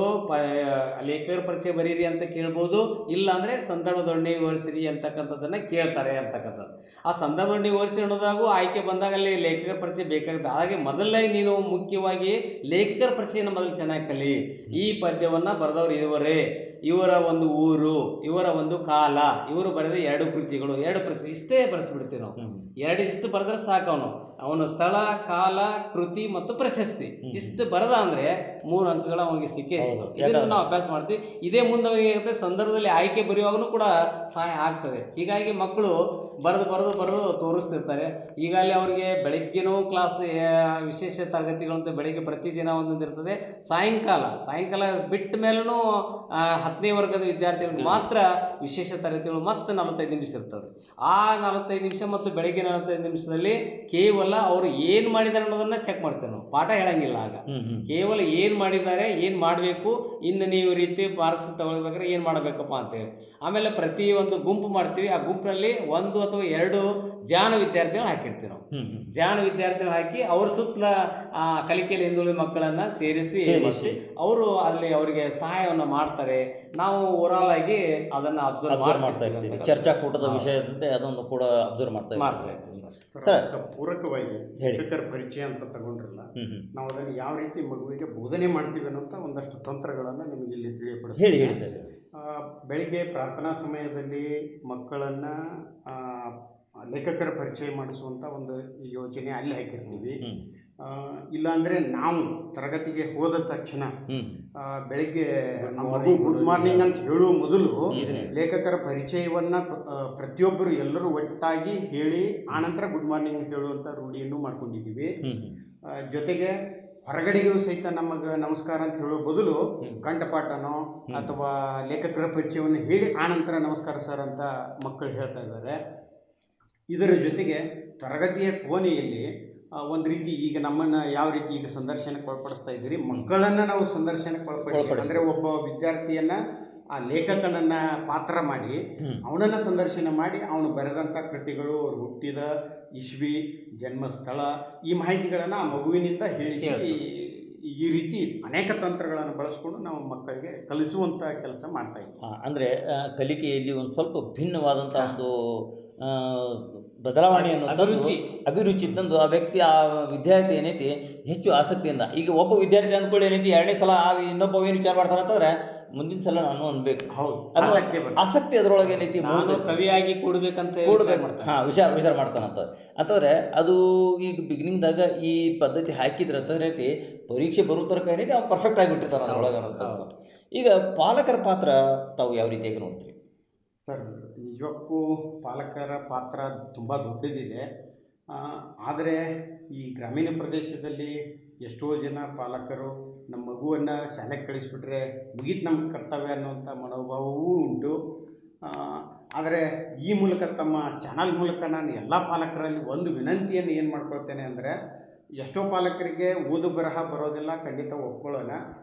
ಲೇಖಕರ ಪರಿಚಯ ಬರೀರಿ ಅಂತ ಕೇಳ್ಬೋದು, ಇಲ್ಲ ಅಂದರೆ ಸಂದರ್ಭದೊಡನೆ ವಿವರಿಸಿರಿ ಅಂತಕ್ಕಂಥದ್ದನ್ನು ಕೇಳ್ತಾರೆ ಅಂತಕ್ಕಂಥದ್ದು. ಆ ಸಂದರ್ಭದೊಡನೆ ವಿವರಿಸಿ ಅನ್ನೋದಾಗೂ ಆಯ್ಕೆ ಬಂದಾಗ ಅಲ್ಲಿ ಲೇಖಕರ ಪರಿಚಯ ಬೇಕಾಗುತ್ತೆ. ಹಾಗೆ ಮೊದಲೇ ನೀನು ಮುಖ್ಯವಾಗಿ ಲೇಖಕರ ಪರಿಚಯನ ಮೊದಲು ಚೆನ್ನಾಗಿ ಕಲಿ. ಈ ಪದ್ಯವನ್ನು ಬರೆದವರು ಇವರೇ, ಇವರ ಒಂದು ಊರು, ಇವರ ಒಂದು ಕಾಲ, ಇವರು ಬರೆದ 2 ಕೃತಿಗಳು, 2 ಪ್ರಶ್ನೆ, ಇಷ್ಟೇ ಬರೆಸ್ಬಿಡ್ತೀವಿ ನಾವು. 2 ಇಷ್ಟು ಬರೆದ್ರೆ ಸಾಕು. ಅವನು ಸ್ಥಳ, ಕಾಲ, ಕೃತಿ ಮತ್ತು ಪ್ರಶಸ್ತಿ ಇಷ್ಟು ಬರದ ಅಂದರೆ 3 ಅಂಕಗಳು ಅವನಿಗೆ ಸಿಕ್ಕೇ ಸಿಗ್ತವೆ. ಇದನ್ನು ನಾವು ಅಭ್ಯಾಸ ಮಾಡ್ತೀವಿ. ಇದೇ ಮುಂದೆ ಏನಾಗುತ್ತೆ, ಸಂದರ್ಭದಲ್ಲಿ ಆಯ್ಕೆ ಬರೆಯುವಾಗೂ ಕೂಡ ಸಹಾಯ ಆಗ್ತದೆ. ಹೀಗಾಗಿ ಮಕ್ಕಳು ಬರೆದು ತೋರಿಸ್ತಿರ್ತಾರೆ. ಈಗಾಗಲೇ ಅವರಿಗೆ ಬೆಳಗ್ಗೆನೂ ಕ್ಲಾಸ್, ವಿಶೇಷ ತರಗತಿಗಳಂತ ಬೆಳಗ್ಗೆ ಪ್ರತಿದಿನ ಒಂದೊಂದು ಇರ್ತದೆ. ಸಾಯಂಕಾಲ ಬಿಟ್ಟ ಮೇಲೂ 10ನೇ ವರ್ಗದ ವಿದ್ಯಾರ್ಥಿಗಳಿಗೆ ಮಾತ್ರ ವಿಶೇಷ ತರಗತಿಗಳು ಮತ್ತೆ 45 ನಿಮಿಷ ಇರ್ತವೆ. ಆ 45 ನಿಮಿಷ ಮತ್ತು ಬೆಳಗ್ಗೆ 45 ನಿಮಿಷದಲ್ಲಿ ಕೇವಲ ಅವರು ಏನು ಮಾಡಿದ್ದಾರೆ ಅನ್ನೋದನ್ನು ಚೆಕ್ ಮಾಡ್ತೇವೆ ನಾವು. ಪಾಠ ಹೇಳಂಗಿಲ್ಲ ಆಗ. ಕೇವಲ ಏನು ಮಾಡಿದ್ದಾರೆ, ಏನು ಮಾಡಬೇಕು, ಇನ್ನು ನೀವು ರೀತಿ ಮಾರ್ಕ್ಸ್ ತಗೊಳ್ಬೇಕಾದ್ರೆ ಏನು ಮಾಡಬೇಕಪ್ಪ ಅಂತೇಳಿ. ಆಮೇಲೆ ಪ್ರತಿ ಒಂದು ಗುಂಪು ಮಾಡ್ತೀವಿ. ಆ ಗುಂಪಿನಲ್ಲಿ 1 ಅಥವಾ 2 ಜಾನ ವಿದ್ಯಾರ್ಥಿಗಳು ಹಾಕಿರ್ತೀವಿ ನಾವು. ಜಾನ ವಿದ್ಯಾರ್ಥಿಗಳು ಹಾಕಿ ಅವ್ರ ಸುತ್ತಲ ಕಲಿಕೆಯಲ್ಲಿ ಹಿಂದುಳಿದ ಮಕ್ಕಳನ್ನು ಸೇರಿಸಿ ಅವರು ಅಲ್ಲಿ ಅವರಿಗೆ ಸಹಾಯವನ್ನು ಮಾಡ್ತಾರೆ. ನಾವು ಓವರಾಲ್ ಆಗಿ ಅದನ್ನು ಅಬ್ಸರ್ವ್ ಮಾಡ್ತಾ ಇರ್ತೀವಿ. ಚರ್ಚಾಕೂಟದ ವಿಷಯದಂತೆ ಅದನ್ನು ಕೂಡ ಅಬ್ಸರ್ವ್ ಮಾಡ್ತಾ ಇರ್ತೀವಿ ಸರ್. ಪೂರಕವಾಗಿ ಲೇಖಕರ ಪರಿಚಯ ಅಂತ ತಗೊಂಡ್ರಲ್ಲ, ನಾವು ಅದನ್ನು ಯಾವ ರೀತಿ ಮಗುವಿಗೆ ಬೋಧನೆ ಮಾಡ್ತೀವಿ ಅನ್ನೋಂಥ ಒಂದಷ್ಟು ತಂತ್ರಗಳನ್ನು ನಿಮಗೆ ಇಲ್ಲಿ ತಿಳಿಯಪಡಿಸ್ತೀವಿ. ಹೇಳಿ ಸರ್. ಬೆಳಿಗ್ಗೆ ಪ್ರಾರ್ಥನಾ ಸಮಯದಲ್ಲಿ ಮಕ್ಕಳನ್ನು ಲೇಖಕರ ಪರಿಚಯ ಮಾಡಿಸುವಂಥ ಒಂದು ಯೋಜನೆ ಅಲ್ಲಿ ಹಾಕಿರ್ತೀವಿ. ಇಲ್ಲಾಂದರೆ ನಾವು ತರಗತಿಗೆ ಹೋದ ತಕ್ಷಣ ಬೆಳಿಗ್ಗೆ ಮಗು ಗುಡ್ ಮಾರ್ನಿಂಗ್ ಅಂತ ಹೇಳುವ ಮೊದಲು ಲೇಖಕರ ಪರಿಚಯವನ್ನು ಪ್ರತಿಯೊಬ್ಬರು ಎಲ್ಲರೂ ಒಟ್ಟಾಗಿ ಹೇಳಿ ಆನಂತರ ಗುಡ್ ಮಾರ್ನಿಂಗ್ ಹೇಳುವಂಥ ರೂಢಿಯನ್ನು ಮಾಡ್ಕೊಂಡಿದ್ದೀವಿ. ಜೊತೆಗೆ ಹೊರಗಡೆಗೂ ಸಹಿತ ನಮಗೆ ನಮಸ್ಕಾರ ಅಂತ ಹೇಳೋ ಬದಲು ಕಂಠಪಾಠನೋ ಅಥವಾ ಲೇಖಕರ ಪರಿಚಯವನ್ನು ಹೇಳಿ ಆನಂತರ ನಮಸ್ಕಾರ ಸರ್ ಅಂತ ಮಕ್ಕಳು ಹೇಳ್ತಾ ಇದ್ದಾರೆ. ಇದರ ಜೊತೆಗೆ ತರಗತಿಯ ಕೋಣೆಯಲ್ಲಿ ಒಂದು ರೀತಿ ಈಗ ನಮ್ಮನ್ನು ಯಾವ ರೀತಿ ಈಗ ಸಂದರ್ಶನಕ್ಕೆ ಒಳಪಡಿಸ್ತಾ ಇದ್ದೀರಿ, ಮಕ್ಕಳನ್ನು ನಾವು ಸಂದರ್ಶನಕ್ಕೆ ಒಳಪಡಿಸಿ, ಅಂದರೆ ಒಬ್ಬ ವಿದ್ಯಾರ್ಥಿಯನ್ನು ಆ ಲೇಖಕನನ್ನು ಪಾತ್ರ ಮಾಡಿ ಅವನನ್ನು ಸಂದರ್ಶನ ಮಾಡಿ ಅವನು ಬರೆದಂಥ ಕೃತಿಗಳು, ಅವ್ರು ಹುಟ್ಟಿದ ಇಸ್ವಿ, ಜನ್ಮಸ್ಥಳ, ಈ ಮಾಹಿತಿಗಳನ್ನು ಆ ಮಗುವಿನಿಂದ ಹೇಳಿಸಿ ಈ ರೀತಿ ಅನೇಕ ತಂತ್ರಗಳನ್ನು ಬಳಸ್ಕೊಂಡು ನಾವು ಮಕ್ಕಳಿಗೆ ಕಲಿಸುವಂಥ ಕೆಲಸ ಮಾಡ್ತಾ ಇದ್ದೀವಿ. ಅಂದರೆ ಕಲಿಕೆಯಲ್ಲಿ ಒಂದು ಸ್ವಲ್ಪ ಭಿನ್ನವಾದಂಥ ಒಂದು ಬದಲಾವಣೆಯನ್ನು ತಂದು ಅಭಿರುಚಿ. ಅಭಿರುಚಿ ತಂದು ಆ ವ್ಯಕ್ತಿ ಆ ವಿದ್ಯಾರ್ಥಿ ಏನೈತಿ ಹೆಚ್ಚು ಆಸಕ್ತಿಯಿಂದ, ಈಗ ಒಬ್ಬ ವಿದ್ಯಾರ್ಥಿ ಅಂದ್ಕೊಳ್ಳಿ ಏನೈತಿ ಎರಡನೇ ಸಲ ಆ ಇನ್ನೊಬ್ಬ ಏನು ವಿಚಾರ ಮಾಡ್ತಾನೆ ಅಂತಂದ್ರೆ ಮುಂದಿನ ಸಲ ನಾನು ಅನ್ಬೇಕು, ಹೌದು, ಅದು ಆಸಕ್ತಿ ಬರುತ್ತೆ. ಆಸಕ್ತಿ ಅದರೊಳಗೆ ಏನೈತಿ ನಾನು ಕವಿಯಾಗಿ ಕೂಡ್ಬೇಕಂತ ಕೂಡ್ಬೇಕು. ವಿಚಾರ ಮಾಡ್ತಾನಂತ ಅಂತಂದ್ರೆ ಅದು ಈಗ ಬಿಗಿನಿಂಗ್ದಾಗ ಈ ಪದ್ಧತಿ ಹಾಕಿದ್ರೆ ಅಂತಂದ್ರೆ ಐತಿ ಪರೀಕ್ಷೆ ಬರೋ ತನಕ ಏನೈತಿ ಅವ್ನು ಪರ್ಫೆಕ್ಟ್ ಆಗಿಬಿಟ್ಟಿರ್ತಾನೆ ಅದರೊಳಗೆ ಅಂತ. ಈಗ ಪಾಲಕರ ಪಾತ್ರ ತಾವು ಯಾವ ರೀತಿಯಾಗಿ ನೋಡ್ತೀರಿ ಸರ್? ನಿಜಕ್ಕೂ ಪಾಲಕರ ಪಾತ್ರ ತುಂಬ ದೊಡ್ಡದಿದೆ. ಆದರೆ ಈ ಗ್ರಾಮೀಣ ಪ್ರದೇಶದಲ್ಲಿ ಎಷ್ಟೋ ಜನ ಪಾಲಕರು ನಮ್ಮ ಮಗುವನ್ನು ಶಾಲೆಗೆ ಕಳಿಸ್ಬಿಟ್ರೆ ಮುಗೀತು ನಮ್ಮ ಕರ್ತವ್ಯ ಅನ್ನುವಂಥ ಮನೋಭಾವವೂ ಉಂಟು. ಆದರೆ ಈ ಮೂಲಕ ತಮ್ಮ ಚಾನಲ್ ಮೂಲಕ ನಾನು ಎಲ್ಲ ಪಾಲಕರಲ್ಲಿ ಒಂದು ವಿನಂತಿಯನ್ನು ಏನು ಮಾಡ್ಕೊಳ್ತೇನೆ ಅಂದರೆ, ಎಷ್ಟೋ ಪಾಲಕರಿಗೆ ಓದು ಬರಹ ಬರೋದಿಲ್ಲ, ಖಂಡಿತ ಒಪ್ಕೊಳ್ಳೋಣ.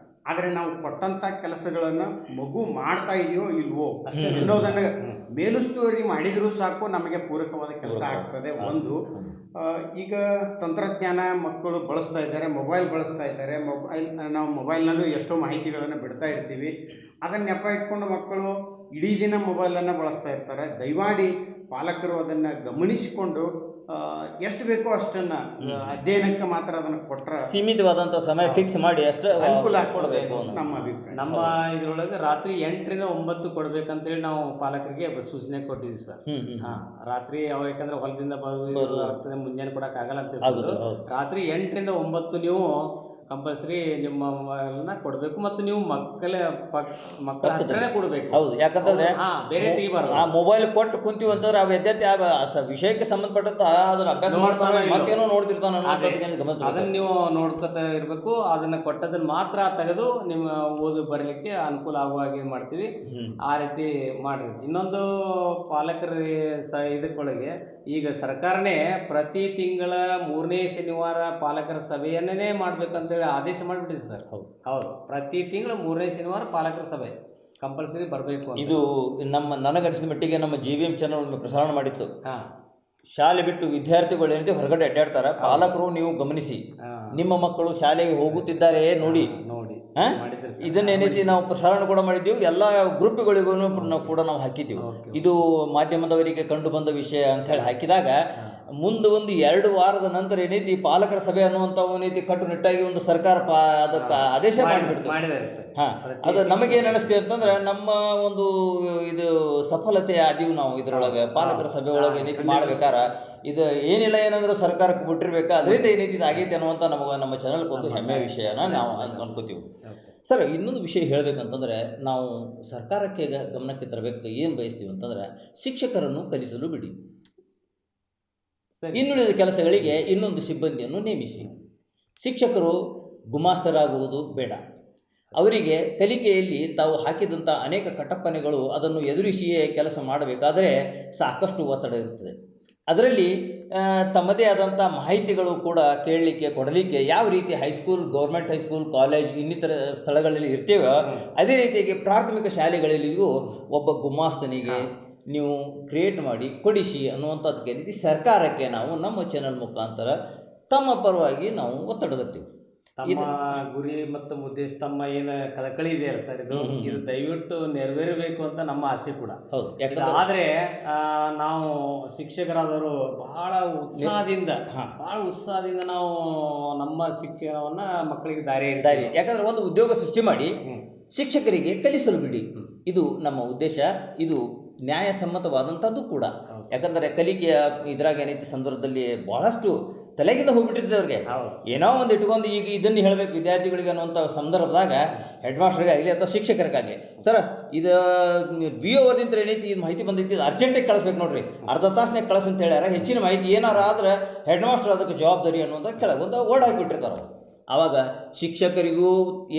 ಆದರೆ ನಾವು ಕೊಟ್ಟಂಥ ಕೆಲಸಗಳನ್ನು ಮಗು ಮಾಡ್ತಾ ಇದೆಯೋ ಇಲ್ವೋ ಅನ್ನೋದನ್ನು ಮೇಲುಸ್ತುವರಿ ಮಾಡಿದರೂ ಸಾಕು, ನಮಗೆ ಪೂರಕವಾದ ಕೆಲಸ ಆಗ್ತದೆ. ಒಂದು ಈಗ ತಂತ್ರಜ್ಞಾನ ಮಕ್ಕಳು ಬಳಸ್ತಾ ಇದ್ದಾರೆ, ಮೊಬೈಲ್ ಬಳಸ್ತಾ ಇದ್ದಾರೆ. ನಾವು ಮೊಬೈಲ್ನಲ್ಲೂ ಎಷ್ಟೋ ಮಾಹಿತಿಗಳನ್ನು ಬಿಡ್ತಾ ಇರ್ತೀವಿ. ಅದನ್ನು ನೆಪ ಇಟ್ಕೊಂಡು ಮಕ್ಕಳು ಇಡೀ ದಿನ ಮೊಬೈಲನ್ನು ಬಳಸ್ತಾ ಇರ್ತಾರೆ. ದಯಮಾಡಿ ಪಾಲಕರು ಅದನ್ನು ಗಮನಿಸಿಕೊಂಡು ಎಷ್ಟು ಬೇಕೋ ಅಷ್ಟನ್ನು ಅಧ್ಯಯನಕ್ಕೆ ಮಾತ್ರ ಅದನ್ನು ಕೊಟ್ಟರೆ, ಸೀಮಿತವಾದಂಥ ಸಮಯ ಫಿಕ್ಸ್ ಮಾಡಿ ಅಷ್ಟೇ ಅನುಕೂಲ ಕೊಡಬೇಕು ನಮ್ಮ ಅಭಿಪ್ರಾಯ. ನಮ್ಮ ಇದರೊಳಗೆ ರಾತ್ರಿ 8ರಿಂದ 9 ಕೊಡ್ಬೇಕಂತೇಳಿ ನಾವು ಪಾಲಕರಿಗೆ ಸೂಚನೆ ಕೊಟ್ಟಿದ್ವಿ ಸರ್. ರಾತ್ರಿ ಅವ ಯಾಕಂದ್ರೆ ಹೊಲದಿಂದ ಬರೋದು ಮುಂಜಾನೆ ಕೊಡೋಕ್ಕಾಗಲ್ಲ ಅಂತ ಹೇಳ್ಬೋದು. ರಾತ್ರಿ 8ರಿಂದ 9 ನೀವು ಕಂಪಲ್ಸರಿ ನಿಮ್ಮ ಮೊಬೈಲ್ನ ಕೊಡಬೇಕು, ಮತ್ತು ನೀವು ಮಕ್ಕಳ ಹತ್ರನೇ ಕೊಡಬೇಕು. ಹೌದು, ಯಾಕಂತಂದ್ರೆ ಬೇರೆ ತೆಗಿಬಾರ್ದು. ಆ ಮೊಬೈಲ್ ಕೊಟ್ಟು ಕುಂತೀವಿ ಅಂತಂದ್ರೆ ಆ ವಿದ್ಯಾರ್ಥಿ ಆ ವಿಷಯಕ್ಕೆ ಸಂಬಂಧಪಟ್ಟಂತ ಅದನ್ನ ಅಭ್ಯಾಸ ಮಾಡ್ತಾನೆ, ಮತ್ತೇನೋ ನೋಡ್ತಿರ್ತಾನೆ. ಅದನ್ನ ನೀವು ನೋಡ್ಕೊತಾ ಇರಬೇಕು. ಅದನ್ನ ಕೊಟ್ಟದನ್ನ ಮಾತ್ರ ತೆಗೆದು ನಿಮ್ಮ ಓದು ಬರಲಿಕ್ಕೆ ಅನುಕೂಲ ಆಗುವ ಹಾಗೆ ಮಾಡ್ತೀವಿ. ಆ ರೀತಿ ಮಾಡ್ರಿ. ಇನ್ನೊಂದು ಪಾಲಕರ ಇದಕ್ಕೊಳಗೆ ಈಗ ಸರ್ಕಾರನೇ ಪ್ರತಿ ತಿಂಗಳ 3ನೇ ಶನಿವಾರ ಪಾಲಕರ ಸಭೆಯನ್ನೇ ಮಾಡ್ಬೇಕಂತೇಳಿ ಆದೇಶ ಮಾಡಿಬಿಟ್ಟಿದೆ ಸರ್. ಹೌದು, ಪ್ರತಿ ತಿಂಗಳು 3ನೇ ಶನಿವಾರ ಪಾಲಕರ ಸಭೆ ಕಂಪಲ್ಸರಿ ಬರಬೇಕು. ಇದು ನನಗನ್ಸಿದ ಮಟ್ಟಿಗೆ ನಮ್ಮ JVM ಚಾನಲ್ ಪ್ರಸಾರ ಮಾಡಿತ್ತು. ಶಾಲೆ ಬಿಟ್ಟು ವಿದ್ಯಾರ್ಥಿಗಳು ಏನಂತೆ ಹೊರಗಡೆ ಅಡ್ಡಾಡ್ತಾರೆ, ಪಾಲಕರು ನೀವು ಗಮನಿಸಿ, ನಿಮ್ಮ ಮಕ್ಕಳು ಶಾಲೆಗೆ ಹೋಗುತ್ತಿದ್ದಾರೆ ನೋಡಿ. ಇದನ್ನೇನೈತಿ ನಾವು ಪ್ರಸಾರ ಕೂಡ ಮಾಡಿದ್ದೀವಿ, ಎಲ್ಲ ಗ್ರೂಪ್ಗಳಿಗೂ ಕೂಡ ನಾವು ಹಾಕಿದ್ದೀವಿ. ಇದು ಮಾಧ್ಯಮದವರಿಗೆ ಕಂಡು ಬಂದ ವಿಷಯ ಅಂತ ಹೇಳಿ ಹಾಕಿದಾಗ ಮುಂದೆ ಒಂದು 2 ವಾರದ ನಂತರ ಏನೈತಿ ಪಾಲಕರ ಸಭೆ ಅನ್ನುವಂಥ ಏನೈತಿ ಕಟ್ಟುನಿಟ್ಟಾಗಿ ಒಂದು ಸರ್ಕಾರ ಅದಕ್ಕೆ ಆದೇಶ ಮಾಡಿಬಿಡ್ತಾರೆ. ಅದು ನಮಗೇನು ಅನಿಸ್ತೀವಿ ಅಂತಂದ್ರೆ ನಮ್ಮ ಒಂದು ಇದು ಸಫಲತೆ ಆದೀವಿ ನಾವು ಇದರೊಳಗೆ. ಪಾಲಕರ ಸಭೆ ಒಳಗೆ ಏನೈತಿ ಮಾಡ್ಬೇಕಾರ ಇದು ಏನಿಲ್ಲ ಏನಂದ್ರೆ ಸರ್ಕಾರಕ್ಕೆ ಬಿಟ್ಟಿರ್ಬೇಕಾ, ಅದರಿಂದ ಏನೈತಿ ಇದು ಆಗೈತೆ ಅನ್ನುವಂಥ ನಮ್ಮ ಚಾನಲ್ಗೆ ಒಂದು ಹೆಮ್ಮೆಯ ವಿಷಯನ ನಾವು ಅನ್ಕೋತೀವಿ. ಸರ್, ಇನ್ನೊಂದು ವಿಷಯ ಹೇಳಬೇಕಂತಂದರೆ, ನಾವು ಸರ್ಕಾರಕ್ಕೆ ಗಮನಕ್ಕೆ ತರಬೇಕು ಏನು ಬಯಸ್ತೀವಿ ಅಂತಂದರೆ, ಶಿಕ್ಷಕರನ್ನು ಕಲಿಸಲು ಬಿಡಿ, ಇನ್ನುಳಿದ ಕೆಲಸಗಳಿಗೆ ಇನ್ನೊಂದು ಸಿಬ್ಬಂದಿಯನ್ನು ನೇಮಿಸಿ. ಶಿಕ್ಷಕರು ಗುಮಾಸ್ತರಾಗುವುದು ಬೇಡ. ಅವರಿಗೆ ಕಲಿಕೆಯಲ್ಲಿ ತಾವು ಹಾಕಿದಂಥ ಅನೇಕ ಕಟ್ಟಪ್ಪಣೆಗಳು ಅದನ್ನು ಎದುರಿಸಿಯೇ ಕೆಲಸ ಮಾಡಬೇಕಾದರೆ ಸಾಕಷ್ಟು ಒತ್ತಡ ಇರುತ್ತದೆ. ಅದರಲ್ಲಿ ತಮ್ಮದೇ ಆದಂಥ ಮಾಹಿತಿಗಳು ಕೂಡ ಕೇಳಲಿಕ್ಕೆ ಕೊಡಲಿಕ್ಕೆ ಯಾವ ರೀತಿ ಹೈಸ್ಕೂಲ್, ಗೌರ್ಮೆಂಟ್ ಹೈಸ್ಕೂಲ್, ಕಾಲೇಜ್ ಇನ್ನಿತರ ಸ್ಥಳಗಳಲ್ಲಿ ಇರ್ತೇವೋ ಅದೇ ರೀತಿಯಾಗಿ ಪ್ರಾಥಮಿಕ ಶಾಲೆಗಳಲ್ಲಿಯೂ ಒಬ್ಬ ಗುಮಾಸ್ತನಿಗೆ ನೀವು ಕ್ರಿಯೇಟ್ ಮಾಡಿ ಕೊಡಿಸಿ ಅನ್ನುವಂಥದ್ದಕ್ಕೆ ರೀತಿ ಸರ್ಕಾರಕ್ಕೆ ನಾವು ನಮ್ಮ ಚಾನಲ್ ಮುಖಾಂತರ ತಮ್ಮ ಪರವಾಗಿ ನಾವು ಒತ್ತಡ ತರ್ತೀವಿ. ತಮ್ಮ ಗುರಿ ಮತ್ತು ಉದ್ದೇಶ, ತಮ್ಮ ಏನು ಕಳಕಳಿ ಇದೆಯಲ್ಲ ಸರ್, ಇದು ದಯವಿಟ್ಟು ನೆರವೇರಬೇಕು ಅಂತ ನಮ್ಮ ಆಸೆ ಕೂಡ. ಆದರೆ ನಾವು ಶಿಕ್ಷಕರಾದವರು ಬಹಳ ಉತ್ಸಾಹದಿಂದ ನಾವು ನಮ್ಮ ಶಿಕ್ಷಣವನ್ನು ಮಕ್ಕಳಿಗೆ ದಾರಿ. ಯಾಕಂದ್ರೆ ಒಂದು ಉದ್ಯೋಗ ಸೃಷ್ಟಿ ಮಾಡಿ ಶಿಕ್ಷಕರಿಗೆ ಕಲಿಸಲು ಬಿಡಿ, ಇದು ನಮ್ಮ ಉದ್ದೇಶ. ಇದು ನ್ಯಾಯಸಮ್ಮತವಾದಂಥದ್ದು ಕೂಡ. ಯಾಕಂದರೆ ಕಲಿಕೆಯ ಇದ್ರಾಗ ಏನೈತಿ ಸಂದರ್ಭದಲ್ಲಿ ಬಹಳಷ್ಟು ತಲೆಗಿಂದ ಹೋಗ್ಬಿಟ್ಟಿದ್ದೆ ಅವ್ರಿಗೆ. ಏನೋ ಒಂದು ಇಟ್ಕೊಂಡು ಈಗ ಇದನ್ನು ಹೇಳಬೇಕು ವಿದ್ಯಾರ್ಥಿಗಳಿಗೆ ಅನ್ನುವಂಥ ಸಂದರ್ಭದಾಗ ಹೆಡ್ ಮಾಸ್ಟರ್ಗಾಗಲಿ ಅಥವಾ ಶಿಕ್ಷಕರಿಗಾಗಲಿ, ಸರ್ ಇದು BO ಅವರಿಂದ ಏನೈತಿ ಇದು ಮಾಹಿತಿ ಬಂದೈತಿ, ಅರ್ಜೆಂಟಾಗಿ ಕಳಿಸ್ಬೇಕು ನೋಡ್ರಿ, ಅರ್ಧ ತಾಸನಾಗ ಕಳಿಸ್ ಅಂತ ಹೇಳ್ಯಾರ. ಹೆಚ್ಚಿನ ಮಾಹಿತಿ ಏನಾರ ಆದ್ರೆ ಹೆಡ್ ಮಾಸ್ಟರ್ ಅದಕ್ಕೆ ಜವಾಬ್ದಾರಿ ಅನ್ನುವಂಥ ಕೆಳಗೊಂದು ಓಡ್ ಹಾಕಿಬಿಟ್ಟಿರ್ತಾರೆ. ಆವಾಗ ಶಿಕ್ಷಕರಿಗೂ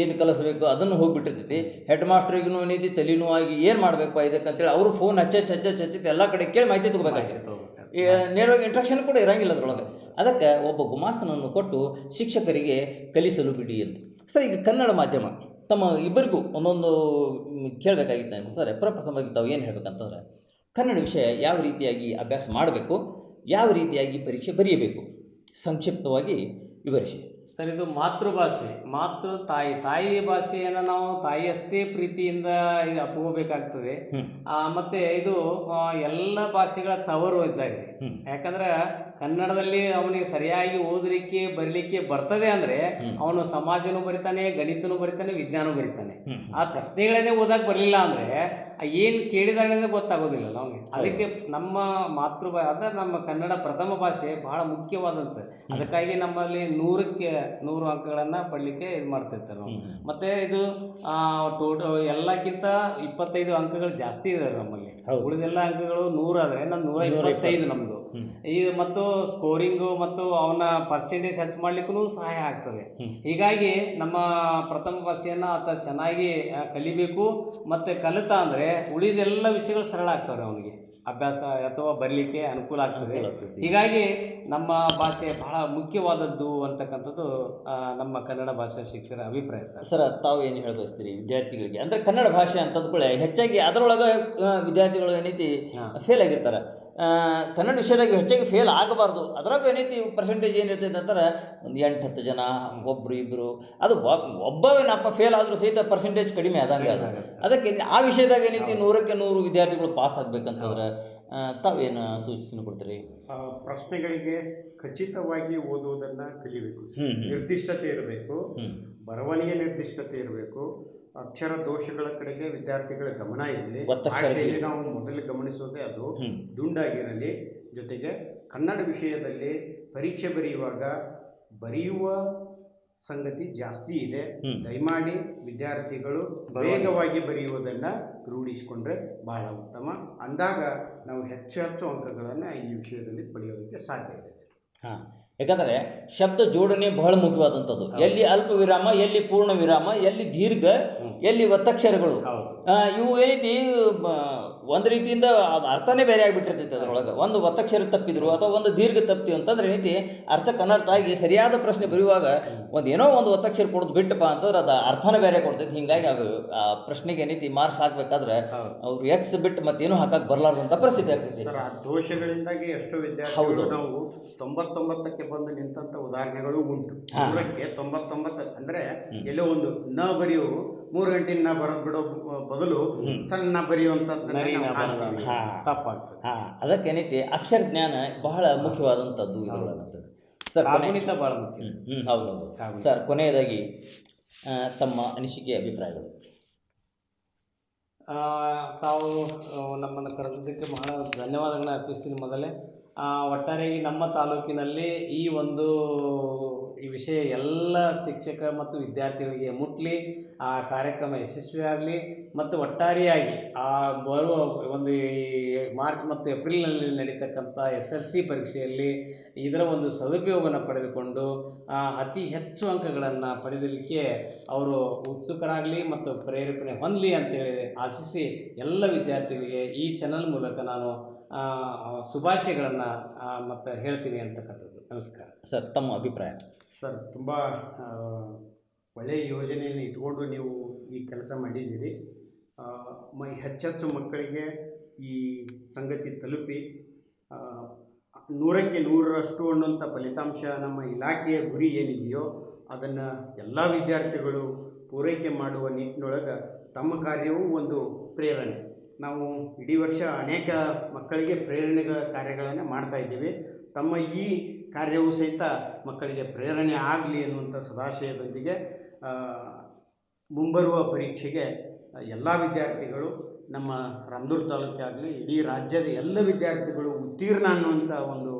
ಏನು ಕಲಿಸ್ಬೇಕು ಅದನ್ನು ಹೋಗಿಬಿಟ್ಟಿರ್ತೈತಿ. ಹೆಡ್ ಮಾಸ್ಟ್ರಿಗೂ ಏನೈತಿ ತಲೆನೋವಾಗಿ ಏನು ಮಾಡಬೇಕು ಇದಕ್ಕಂತೇಳಿ ಅವರು ಫೋನ್ ಹಚ್ಚೈತಿ ಎಲ್ಲ ಕಡೆ ಕೇಳಿ ಮಾಹಿತಿ ತಗೋಬೇಕಾಗ್ತೈತೆ. ನೇರವಾಗಿ ಇಂಟ್ರಾಕ್ಷನ್ ಕೂಡ ಇರೋಂಗಿಲ್ಲ ಅದರೊಳಗೆ. ಅದಕ್ಕೆ ಒಬ್ಬ ಗುಮಾಸ್ತನನ್ನು ಕೊಟ್ಟು ಶಿಕ್ಷಕರಿಗೆ ಕಲಿಸಲು ಬಿಡಿ ಅಂತ. ಸರ್, ಈಗ ಕನ್ನಡ ಮಾಧ್ಯಮ ತಮ್ಮ ಇಬ್ಬರಿಗೂ ಒಂದೊಂದು ಕೇಳಬೇಕಾಗಿತ್ತು ಅಂತಂದರೆ, ಪ್ರಪ್ರಥಮವಾಗಿ ತಾವು ಏನು ಹೇಳಬೇಕಂತಂದರೆ, ಕನ್ನಡ ವಿಷಯ ಯಾವ ರೀತಿಯಾಗಿ ಅಭ್ಯಾಸ ಮಾಡಬೇಕು, ಯಾವ ರೀತಿಯಾಗಿ ಪರೀಕ್ಷೆ ಬರೆಯಬೇಕು, ಸಂಕ್ಷಿಪ್ತವಾಗಿ ವಿವರಿಸಿ. ಸರ್ ಇದು ಮಾತೃಭಾಷೆ, ತಾಯಿ ಭಾಷೆಯನ್ನು ನಾವು ತಾಯಿಯಷ್ಟೇ ಪ್ರೀತಿಯಿಂದ ಇದು ಅಪ್ಕೋಬೇಕಾಗ್ತದೆ. ಮತ್ತು ಇದು ಎಲ್ಲ ಭಾಷೆಗಳ ತವರು ಇದ್ದಾಗಿದೆ. ಯಾಕಂದ್ರೆ ಕನ್ನಡದಲ್ಲಿ ಅವನಿಗೆ ಸರಿಯಾಗಿ ಓದಲಿಕ್ಕೆ ಬರಲಿಕ್ಕೆ ಬರ್ತದೆ ಅಂದರೆ ಅವನು ಸಮಾಜನೂ ಬರಿತಾನೆ, ಗಣಿತನೂ ಬರಿತಾನೆ, ವಿಜ್ಞಾನೂ ಬರಿತಾನೆ. ಆ ಪ್ರಶ್ನೆಗಳನ್ನೇ ಓದಕ್ಕೆ ಬರಲಿಲ್ಲ ಅಂದರೆ ಏನು ಕೇಳಿದಾನೆ ಅಂತ ಗೊತ್ತಾಗೋದಿಲ್ಲ ನಮಗೆ. ಅದಕ್ಕೆ ನಮ್ಮ ಅಂದರೆ ನಮ್ಮ ಕನ್ನಡ ಪ್ರಥಮ ಭಾಷೆ ಬಹಳ ಮುಖ್ಯವಾದಂಥದ್ದು. ಅದಕ್ಕಾಗಿ ನಮ್ಮಲ್ಲಿ 100ಕ್ಕೆ 100 ಅಂಕಗಳನ್ನು ಪಡಲಿಕ್ಕೆ ಇದು ಮಾಡ್ತಿರ್ತಾರೆ ನಾವು. ಮತ್ತು ಇದು ಎಲ್ಲಕ್ಕಿಂತ 25 ಅಂಕಗಳು ಜಾಸ್ತಿ ಇದಾವೆ ನಮ್ಮಲ್ಲಿ. ಉಳಿದೆಲ್ಲ ಅಂಕಗಳು 100 ಆದರೆ ನಾನು 125 ನಮ್ಮದು. ಮತ್ತು ಸ್ಕೋರಿಂಗು ಮತ್ತು ಅವನ ಪರ್ಸೆಂಟೇಜ್ ಹೆಚ್ಚು ಮಾಡಲಿಕ್ಕೂ ಸಹಾಯ ಆಗ್ತದೆ. ಹೀಗಾಗಿ ನಮ್ಮ ಪ್ರಥಮ ಭಾಷೆಯನ್ನು ಆತ ಚೆನ್ನಾಗಿ ಕಲಿಬೇಕು. ಮತ್ತು ಕಲಿತ ಅಂದರೆ ಉಳಿದೆಲ್ಲ ವಿಷಯಗಳು ಸರಳ ಆಗ್ತವೆ ಅವನಿಗೆ, ಅಭ್ಯಾಸ ಅಥವಾ ಬರಲಿಕ್ಕೆ ಅನುಕೂಲ ಆಗ್ತದೆ. ಹೀಗಾಗಿ ನಮ್ಮ ಭಾಷೆ ಬಹಳ ಮುಖ್ಯವಾದದ್ದು ಅಂತಕ್ಕಂಥದ್ದು ನಮ್ಮ ಕನ್ನಡ ಭಾಷಾ ಶಿಕ್ಷಕರ ಅಭಿಪ್ರಾಯ. ಸರ್ ತಾವು ಏನು ಹೇಳಬಯಸ್ತೀರಿ ವಿದ್ಯಾರ್ಥಿಗಳಿಗೆ? ಅಂದರೆ ಕನ್ನಡ ಭಾಷೆ ಅಂತಂದ್ಕೊಳ್ಳೆ ಹೆಚ್ಚಾಗಿ ಅದರೊಳಗೆ ವಿದ್ಯಾರ್ಥಿಗಳು ಏನೈತಿ ಫೇಲ್ ಆಗಿರ್ತಾರೆ. ಕನ್ನಡ ವಿಷಯದಾಗ ಹೆಚ್ಚಾಗಿ ಫೇಲ್ ಆಗಬಾರ್ದು. ಅದ್ರಾಗ ಏನೈತಿ ಪರ್ಸೆಂಟೇಜ್ ಏನಿರ್ತೈತೆ ಅಂತಾರೆ ಒಂದು 8-10 ಜನ, ಒಬ್ಬರು ಇಬ್ಬರು, ಅದು ಒಬ್ಬವೇನಪ್ಪ ಫೇಲ್ ಆದರೂ ಸಹಿತ ಪರ್ಸೆಂಟೇಜ್ ಕಡಿಮೆ ಆದಂಗೆ ಅದು. ಅದಕ್ಕೆ ಆ ವಿಷಯದಾಗ ಏನೈತಿ 100ಕ್ಕೆ 100 ವಿದ್ಯಾರ್ಥಿಗಳು ಪಾಸ್ ಆಗಬೇಕಂತಂದ್ರೆ ತಾವೇನು ಸೂಚನೆ ಕೊಡ್ತೀರಿ? ಪ್ರಶ್ನೆಗಳಿಗೆ ಖಚಿತವಾಗಿ ಓದುವುದನ್ನು ಕಲಿಬೇಕು. ನಿರ್ದಿಷ್ಟತೆ ಇರಬೇಕು, ಬರವಣಿಗೆ ನಿರ್ದಿಷ್ಟತೆ ಇರಬೇಕು, ಅಕ್ಷರ ದೋಷಗಳ ಕಡೆಗೆ ವಿದ್ಯಾರ್ಥಿಗಳ ಗಮನ ಇರಲಿ. ಭಾಷೆಯಲ್ಲಿ ನಾವು ಮೊದಲು ಗಮನಿಸೋದೇ ಅದು, ದುಂಡಾಗಿರಲಿ. ಜೊತೆಗೆ ಕನ್ನಡ ವಿಷಯದಲ್ಲಿ ಪರೀಕ್ಷೆ ಬರೆಯುವಾಗ ಬರೆಯುವ ಸಂಗತಿ ಜಾಸ್ತಿ ಇದೆ. ದಯಮಾಡಿ ವಿದ್ಯಾರ್ಥಿಗಳು ವೇಗವಾಗಿ ಬರೆಯುವುದನ್ನು ರೂಢಿಸಿಕೊಂಡ್ರೆ ಬಹಳ ಉತ್ತಮ. ಅಂದಾಗ ನಾವು ಹೆಚ್ಚು ಅಂಕಗಳನ್ನು ಈ ವಿಷಯದಲ್ಲಿ ಪಡೆಯೋದಕ್ಕೆ ಸಾಧ್ಯ ಇದೆ. ಯಾಕಂದರೆ ಶಬ್ದ ಜೋಡಣೆ ಬಹಳ ಮುಖ್ಯವಾದಂಥದ್ದು. ಎಲ್ಲಿ ಅಲ್ಪ ವಿರಾಮ, ಎಲ್ಲಿ ಪೂರ್ಣ ವಿರಾಮ, ಎಲ್ಲಿ ದೀರ್ಘ, ಎಲ್ಲಿ ಒತ್ತಕ್ಷರಗಳು, ಇವು ಏನೈತಿ ಒಂದು ರೀತಿಯಿಂದ ಅದು ಅರ್ಥನೇ ಬೇರೆ ಆಗಿಬಿಟ್ಟಿರ್ತೈತೆ. ಅದರೊಳಗೆ ಒಂದು ಒತ್ತಕ್ಷರ ತಪ್ಪಿದ್ರು ಅಥವಾ ಒಂದು ದೀರ್ಘ ತಪ್ಪಿತು ಅಂತಂದ್ರೆ ಏನೈತಿ ಅರ್ಥಕ್ಕೆ ಅನರ್ಥ ಆಗಿ ಸರಿಯಾದ ಪ್ರಶ್ನೆ ಬರೆಯುವಾಗ ಏನೋ ಒಂದು ಒತ್ತಕ್ಷರ ಕೊಡೋದು ಬಿಟ್ಟಪ್ಪ ಅಂತಂದ್ರೆ ಅದು ಅರ್ಥನೇ ಬೇರೆ ಕೊಡ್ತೈತಿ. ಹಿಂಗಾಗಿ ಅದು ಆ ಪ್ರಶ್ನೆಗೆ ಏನೈತಿ ಮಾರ್ಕ್ಸ್ ಹಾಕ್ಬೇಕಾದ್ರೆ ಅವ್ರು ಎಕ್ಸ್ ಬಿಟ್ಟು ಮತ್ತೇನೂ ಹಾಕಕ್ಕೆ ಬರಲಾರ್ದಂಥ ಪರಿಸ್ಥಿತಿ ಆಗ್ತೈತಿ. ಆ ದೋಷಗಳಿಂದಾಗಿ ಎಷ್ಟೋ ವಿದ್ಯಾರ್ಥಿಗಳು ನಾವು 99ಕ್ಕೆ ಬಂದು ನಿಂತ ಉದಾಹರಣೆಗಳು ಉಂಟು. 100ಕ್ಕೆ 99 ಅಂದರೆ ಎಲ್ಲೋ ಒಂದು ನ ಬರೆಯೋ 3 ಗಂಟೆ ನ ಬರೋದು ಬಿಡೋ ಬದಲು ಸಣ್ಣ ಬರೆಯುವಂಥದ್ದು ತಪ್ಪಾಗ್ತದೆ. ಅದಕ್ಕೆ ಏನೈತಿ ಅಕ್ಷರ ಜ್ಞಾನ ಬಹಳ ಮುಖ್ಯವಾದಂಥದ್ದು ಇದರೊಳಗೆ. ಸರ್ ಬಹಳ ಮುಖ್ಯ. ಹೌದು ಸರ್, ಕೊನೆಯದಾಗಿ ತಮ್ಮ ಅನಿಸಿಕೆ ಅಭಿಪ್ರಾಯಗಳು? ತಾವು ನಮ್ಮನ್ನು ಕರೆದಿದ್ದಕ್ಕೆ ಬಹಳ ಧನ್ಯವಾದಗಳನ್ನ ಅರ್ಪಿಸ್ತೀನಿ. ಮೊದಲೇ ಒಟ್ಟಾರೆಯಾಗಿ ನಮ್ಮ ತಾಲೂಕಿನಲ್ಲಿ ಈ ವಿಷಯ ಎಲ್ಲ ಶಿಕ್ಷಕ ಮತ್ತು ವಿದ್ಯಾರ್ಥಿಗಳಿಗೆ ಮುಟ್ಲಿ, ಆ ಕಾರ್ಯಕ್ರಮ ಯಶಸ್ವಿಯಾಗಲಿ. ಮತ್ತು ಒಟ್ಟಾರೆಯಾಗಿ ಬರುವ ಮಾರ್ಚ್ ಮತ್ತು ಏಪ್ರಿಲ್ನಲ್ಲಿ ನಡೀತಕ್ಕಂಥ SSLC ಪರೀಕ್ಷೆಯಲ್ಲಿ ಇದರ ಸದುಪಯೋಗವನ್ನು ಪಡೆದುಕೊಂಡು ಅತಿ ಹೆಚ್ಚು ಅಂಕಗಳನ್ನು ಪಡೆಯಲಿಕ್ಕೆ ಅವರು ಉತ್ಸುಕರಾಗಲಿ ಮತ್ತು ಪ್ರೇರೇಪಣೆ ಹೊಂದಲಿ ಅಂತೇಳಿ ಆಶಿಸಿ ಎಲ್ಲ ವಿದ್ಯಾರ್ಥಿಗಳಿಗೆ ಈ ಚಾನಲ್ ಮೂಲಕ ನಾನು ಶುಭಾಶಯಗಳನ್ನು ಮತ್ತು ಹೇಳ್ತೀನಿ ಅಂತಕ್ಕಂಥದ್ದು. ನಮಸ್ಕಾರ ಸರ್, ತಮ್ಮ ಅಭಿಪ್ರಾಯ? ಸರ್, ತುಂಬ ಒಳ್ಳೆಯ ಯೋಜನೆಯನ್ನು ಇಟ್ಕೊಂಡು ನೀವು ಈ ಕೆಲಸ ಮಾಡಿದ್ದೀರಿ. ಹೆಚ್ಚೆಚ್ಚು ಮಕ್ಕಳಿಗೆ ಈ ಸಂಗತಿ ತಲುಪಿ 100ಕ್ಕೆ 100ರಷ್ಟು ಅನ್ನುವಂಥ ಫಲಿತಾಂಶ ನಮ್ಮ ಇಲಾಖೆಯ ಗುರಿ ಏನಿದೆಯೋ ಅದನ್ನು ಎಲ್ಲ ವಿದ್ಯಾರ್ಥಿಗಳು ಪೂರೈಕೆ ಮಾಡುವ ನಿಟ್ಟಿನೊಳಗೆ ತಮ್ಮ ಕಾರ್ಯವೂ ಒಂದು ಪ್ರೇರಣೆ. ನಾವು ಇಡೀ ವರ್ಷ ಅನೇಕ ಮಕ್ಕಳಿಗೆ ಪ್ರೇರಣೆಗಳ ಕಾರ್ಯಗಳನ್ನು ಮಾಡ್ತಾಯಿದ್ದೀವಿ. ತಮ್ಮ ಈ ಕಾರ್ಯವೂ ಸಹಿತ ಮಕ್ಕಳಿಗೆ ಪ್ರೇರಣೆ ಆಗಲಿ ಅನ್ನುವಂಥ ಸದಾಶಯದೊಂದಿಗೆ ಮುಂಬರುವ ಪರೀಕ್ಷೆಗೆ ಎಲ್ಲ ವಿದ್ಯಾರ್ಥಿಗಳು, ನಮ್ಮ ರಾಮದುರ್ಗ ತಾಲೂಕಾಗಲಿ ಇಡೀ ರಾಜ್ಯದ ಎಲ್ಲ ವಿದ್ಯಾರ್ಥಿಗಳು ಉತ್ತೀರ್ಣ ಅನ್ನುವಂಥ ಒಂದು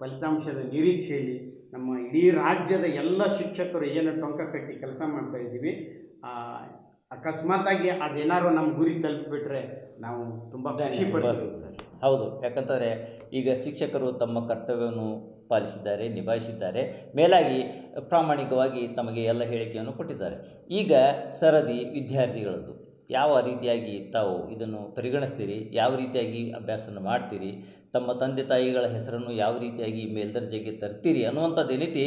ಫಲಿತಾಂಶದ ನಿರೀಕ್ಷೆಯಲ್ಲಿ ನಮ್ಮ ಇಡೀ ರಾಜ್ಯದ ಎಲ್ಲ ಶಿಕ್ಷಕರು ಏನು ಟೊಂಕ ಕಟ್ಟಿ ಕೆಲಸ ಮಾಡ್ತಾಯಿದ್ದೀವಿ. ಅಕಸ್ಮಾತಾಗಿ ಅದೇನಾದ್ರು ನಮ್ಮ ಗುರಿ ತಲುಪಿಬಿಟ್ರೆ ನಾವು ತುಂಬ ಖುಷಿ ಪಡ್ತೀವಿ ಸರ್. ಹೌದು, ಯಾಕಂತಂದರೆ ಈಗ ಶಿಕ್ಷಕರು ತಮ್ಮ ಕರ್ತವ್ಯವನ್ನು ಪಾಲಿಸಿದ್ದಾರೆ, ನಿಭಾಯಿಸಿದ್ದಾರೆ. ಮೇಲಾಗಿ ಪ್ರಾಮಾಣಿಕವಾಗಿ ತಮಗೆ ಎಲ್ಲ ಹೇಳಿಕೆಯನ್ನು ಕೊಟ್ಟಿದ್ದಾರೆ. ಈಗ ಸರದಿ ವಿದ್ಯಾರ್ಥಿಗಳದ್ದು ಯಾವ ರೀತಿಯಾಗಿ ತಾವು ಇದನ್ನು ಪರಿಗಣಿಸ್ತೀರಿ, ಯಾವ ರೀತಿಯಾಗಿ ಅಭ್ಯಾಸನ ಮಾಡ್ತೀರಿ, ತಮ್ಮ ತಂದೆ ತಾಯಿಗಳ ಹೆಸರನ್ನು ಯಾವ ರೀತಿಯಾಗಿ ಮೇಲ್ದರ್ಜೆಗೆ ತರ್ತೀರಿ ಅನ್ನುವಂಥದ್ದು ಏನೈತಿ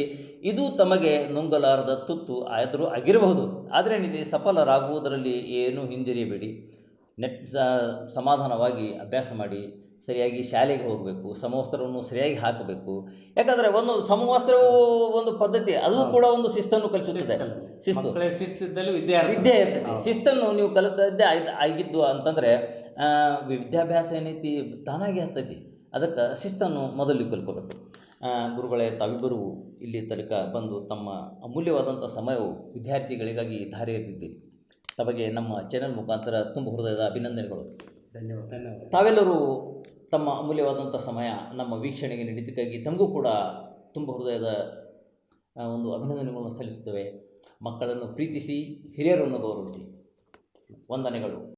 ಇದು ತಮಗೆ ನುಂಗಲಾರದ ತುತ್ತು ಆದರೂ ಆಗಿರಬಹುದು. ಆದರೆ ಏನಿದೆ, ಸಫಲರಾಗುವುದರಲ್ಲಿ ಏನೂ ಹಿಂದಿರಿಯಬೇಡಿ. ಸಮಾಧಾನವಾಗಿ ಅಭ್ಯಾಸ ಮಾಡಿ ಸರಿಯಾಗಿ ಶಾಲೆಗೆ ಹೋಗಬೇಕು, ಸಮವಸ್ತ್ರವನ್ನು ಸರಿಯಾಗಿ ಹಾಕಬೇಕು. ಯಾಕಂದರೆ ಒಂದು ಸಮವಸ್ತ್ರವು ಒಂದು ಪದ್ಧತಿ, ಅದು ಕೂಡ ಒಂದು ಶಿಸ್ತನ್ನು ಕಲಿಸುತ್ತದೆ. ಶಿಸ್ತು ಮಕ್ಕಳಿಗೆ ಶಿಸ್ತಿದ್ದಲ್ಲಿ ವಿದ್ಯಾರ್ಥಿ ವಿದ್ಯೆ ಇರ್ತದೆ. ಶಿಸ್ತನ್ನು ನೀವು ಕಲಿತದ್ದೇ ಆಗಿದ್ದು ಅಂತಂದರೆ ವಿದ್ಯಾಭ್ಯಾಸ ಏನೈತಿ ತಾನಾಗಿ ಆಗ್ತೈತಿ. ಅದಕ್ಕೆ ಶಿಸ್ತನ್ನು ಮೊದಲು ಕಲ್ಕೋಬೇಕು. ಗುರುಗಳೇ, ತಾವಿಬ್ಬರು ಇಲ್ಲಿ ತನಕ ಬಂದು ತಮ್ಮ ಅಮೂಲ್ಯವಾದಂಥ ಸಮಯವು ವಿದ್ಯಾರ್ಥಿಗಳಿಗಾಗಿ ಧಾರೆ ಎರೆದಿದ್ದೀರಿ. ತಮಗೆ ನಮ್ಮ ಚಾನೆಲ್ ಮುಖಾಂತರ ತುಂಬ ಹೃದಯದ ಅಭಿನಂದನೆಗಳು. ಧನ್ಯವಾದ. ತಾವೆಲ್ಲರೂ ತಮ್ಮ ಅಮೂಲ್ಯವಾದಂಥ ಸಮಯ ನಮ್ಮ ವೀಕ್ಷಣೆಗೆ ನೀಡಿದ್ದಕ್ಕಾಗಿ ತಮಗೂ ಕೂಡ ತುಂಬ ಹೃದಯದ ಒಂದು ಅಭಿನಂದನೆಗಳನ್ನು ಸಲ್ಲಿಸುತ್ತೇವೆ. ಮಕ್ಕಳನ್ನು ಪ್ರೀತಿಸಿ, ಹಿರಿಯರನ್ನು ಗೌರವಿಸಿ. ವಂದನೆಗಳು.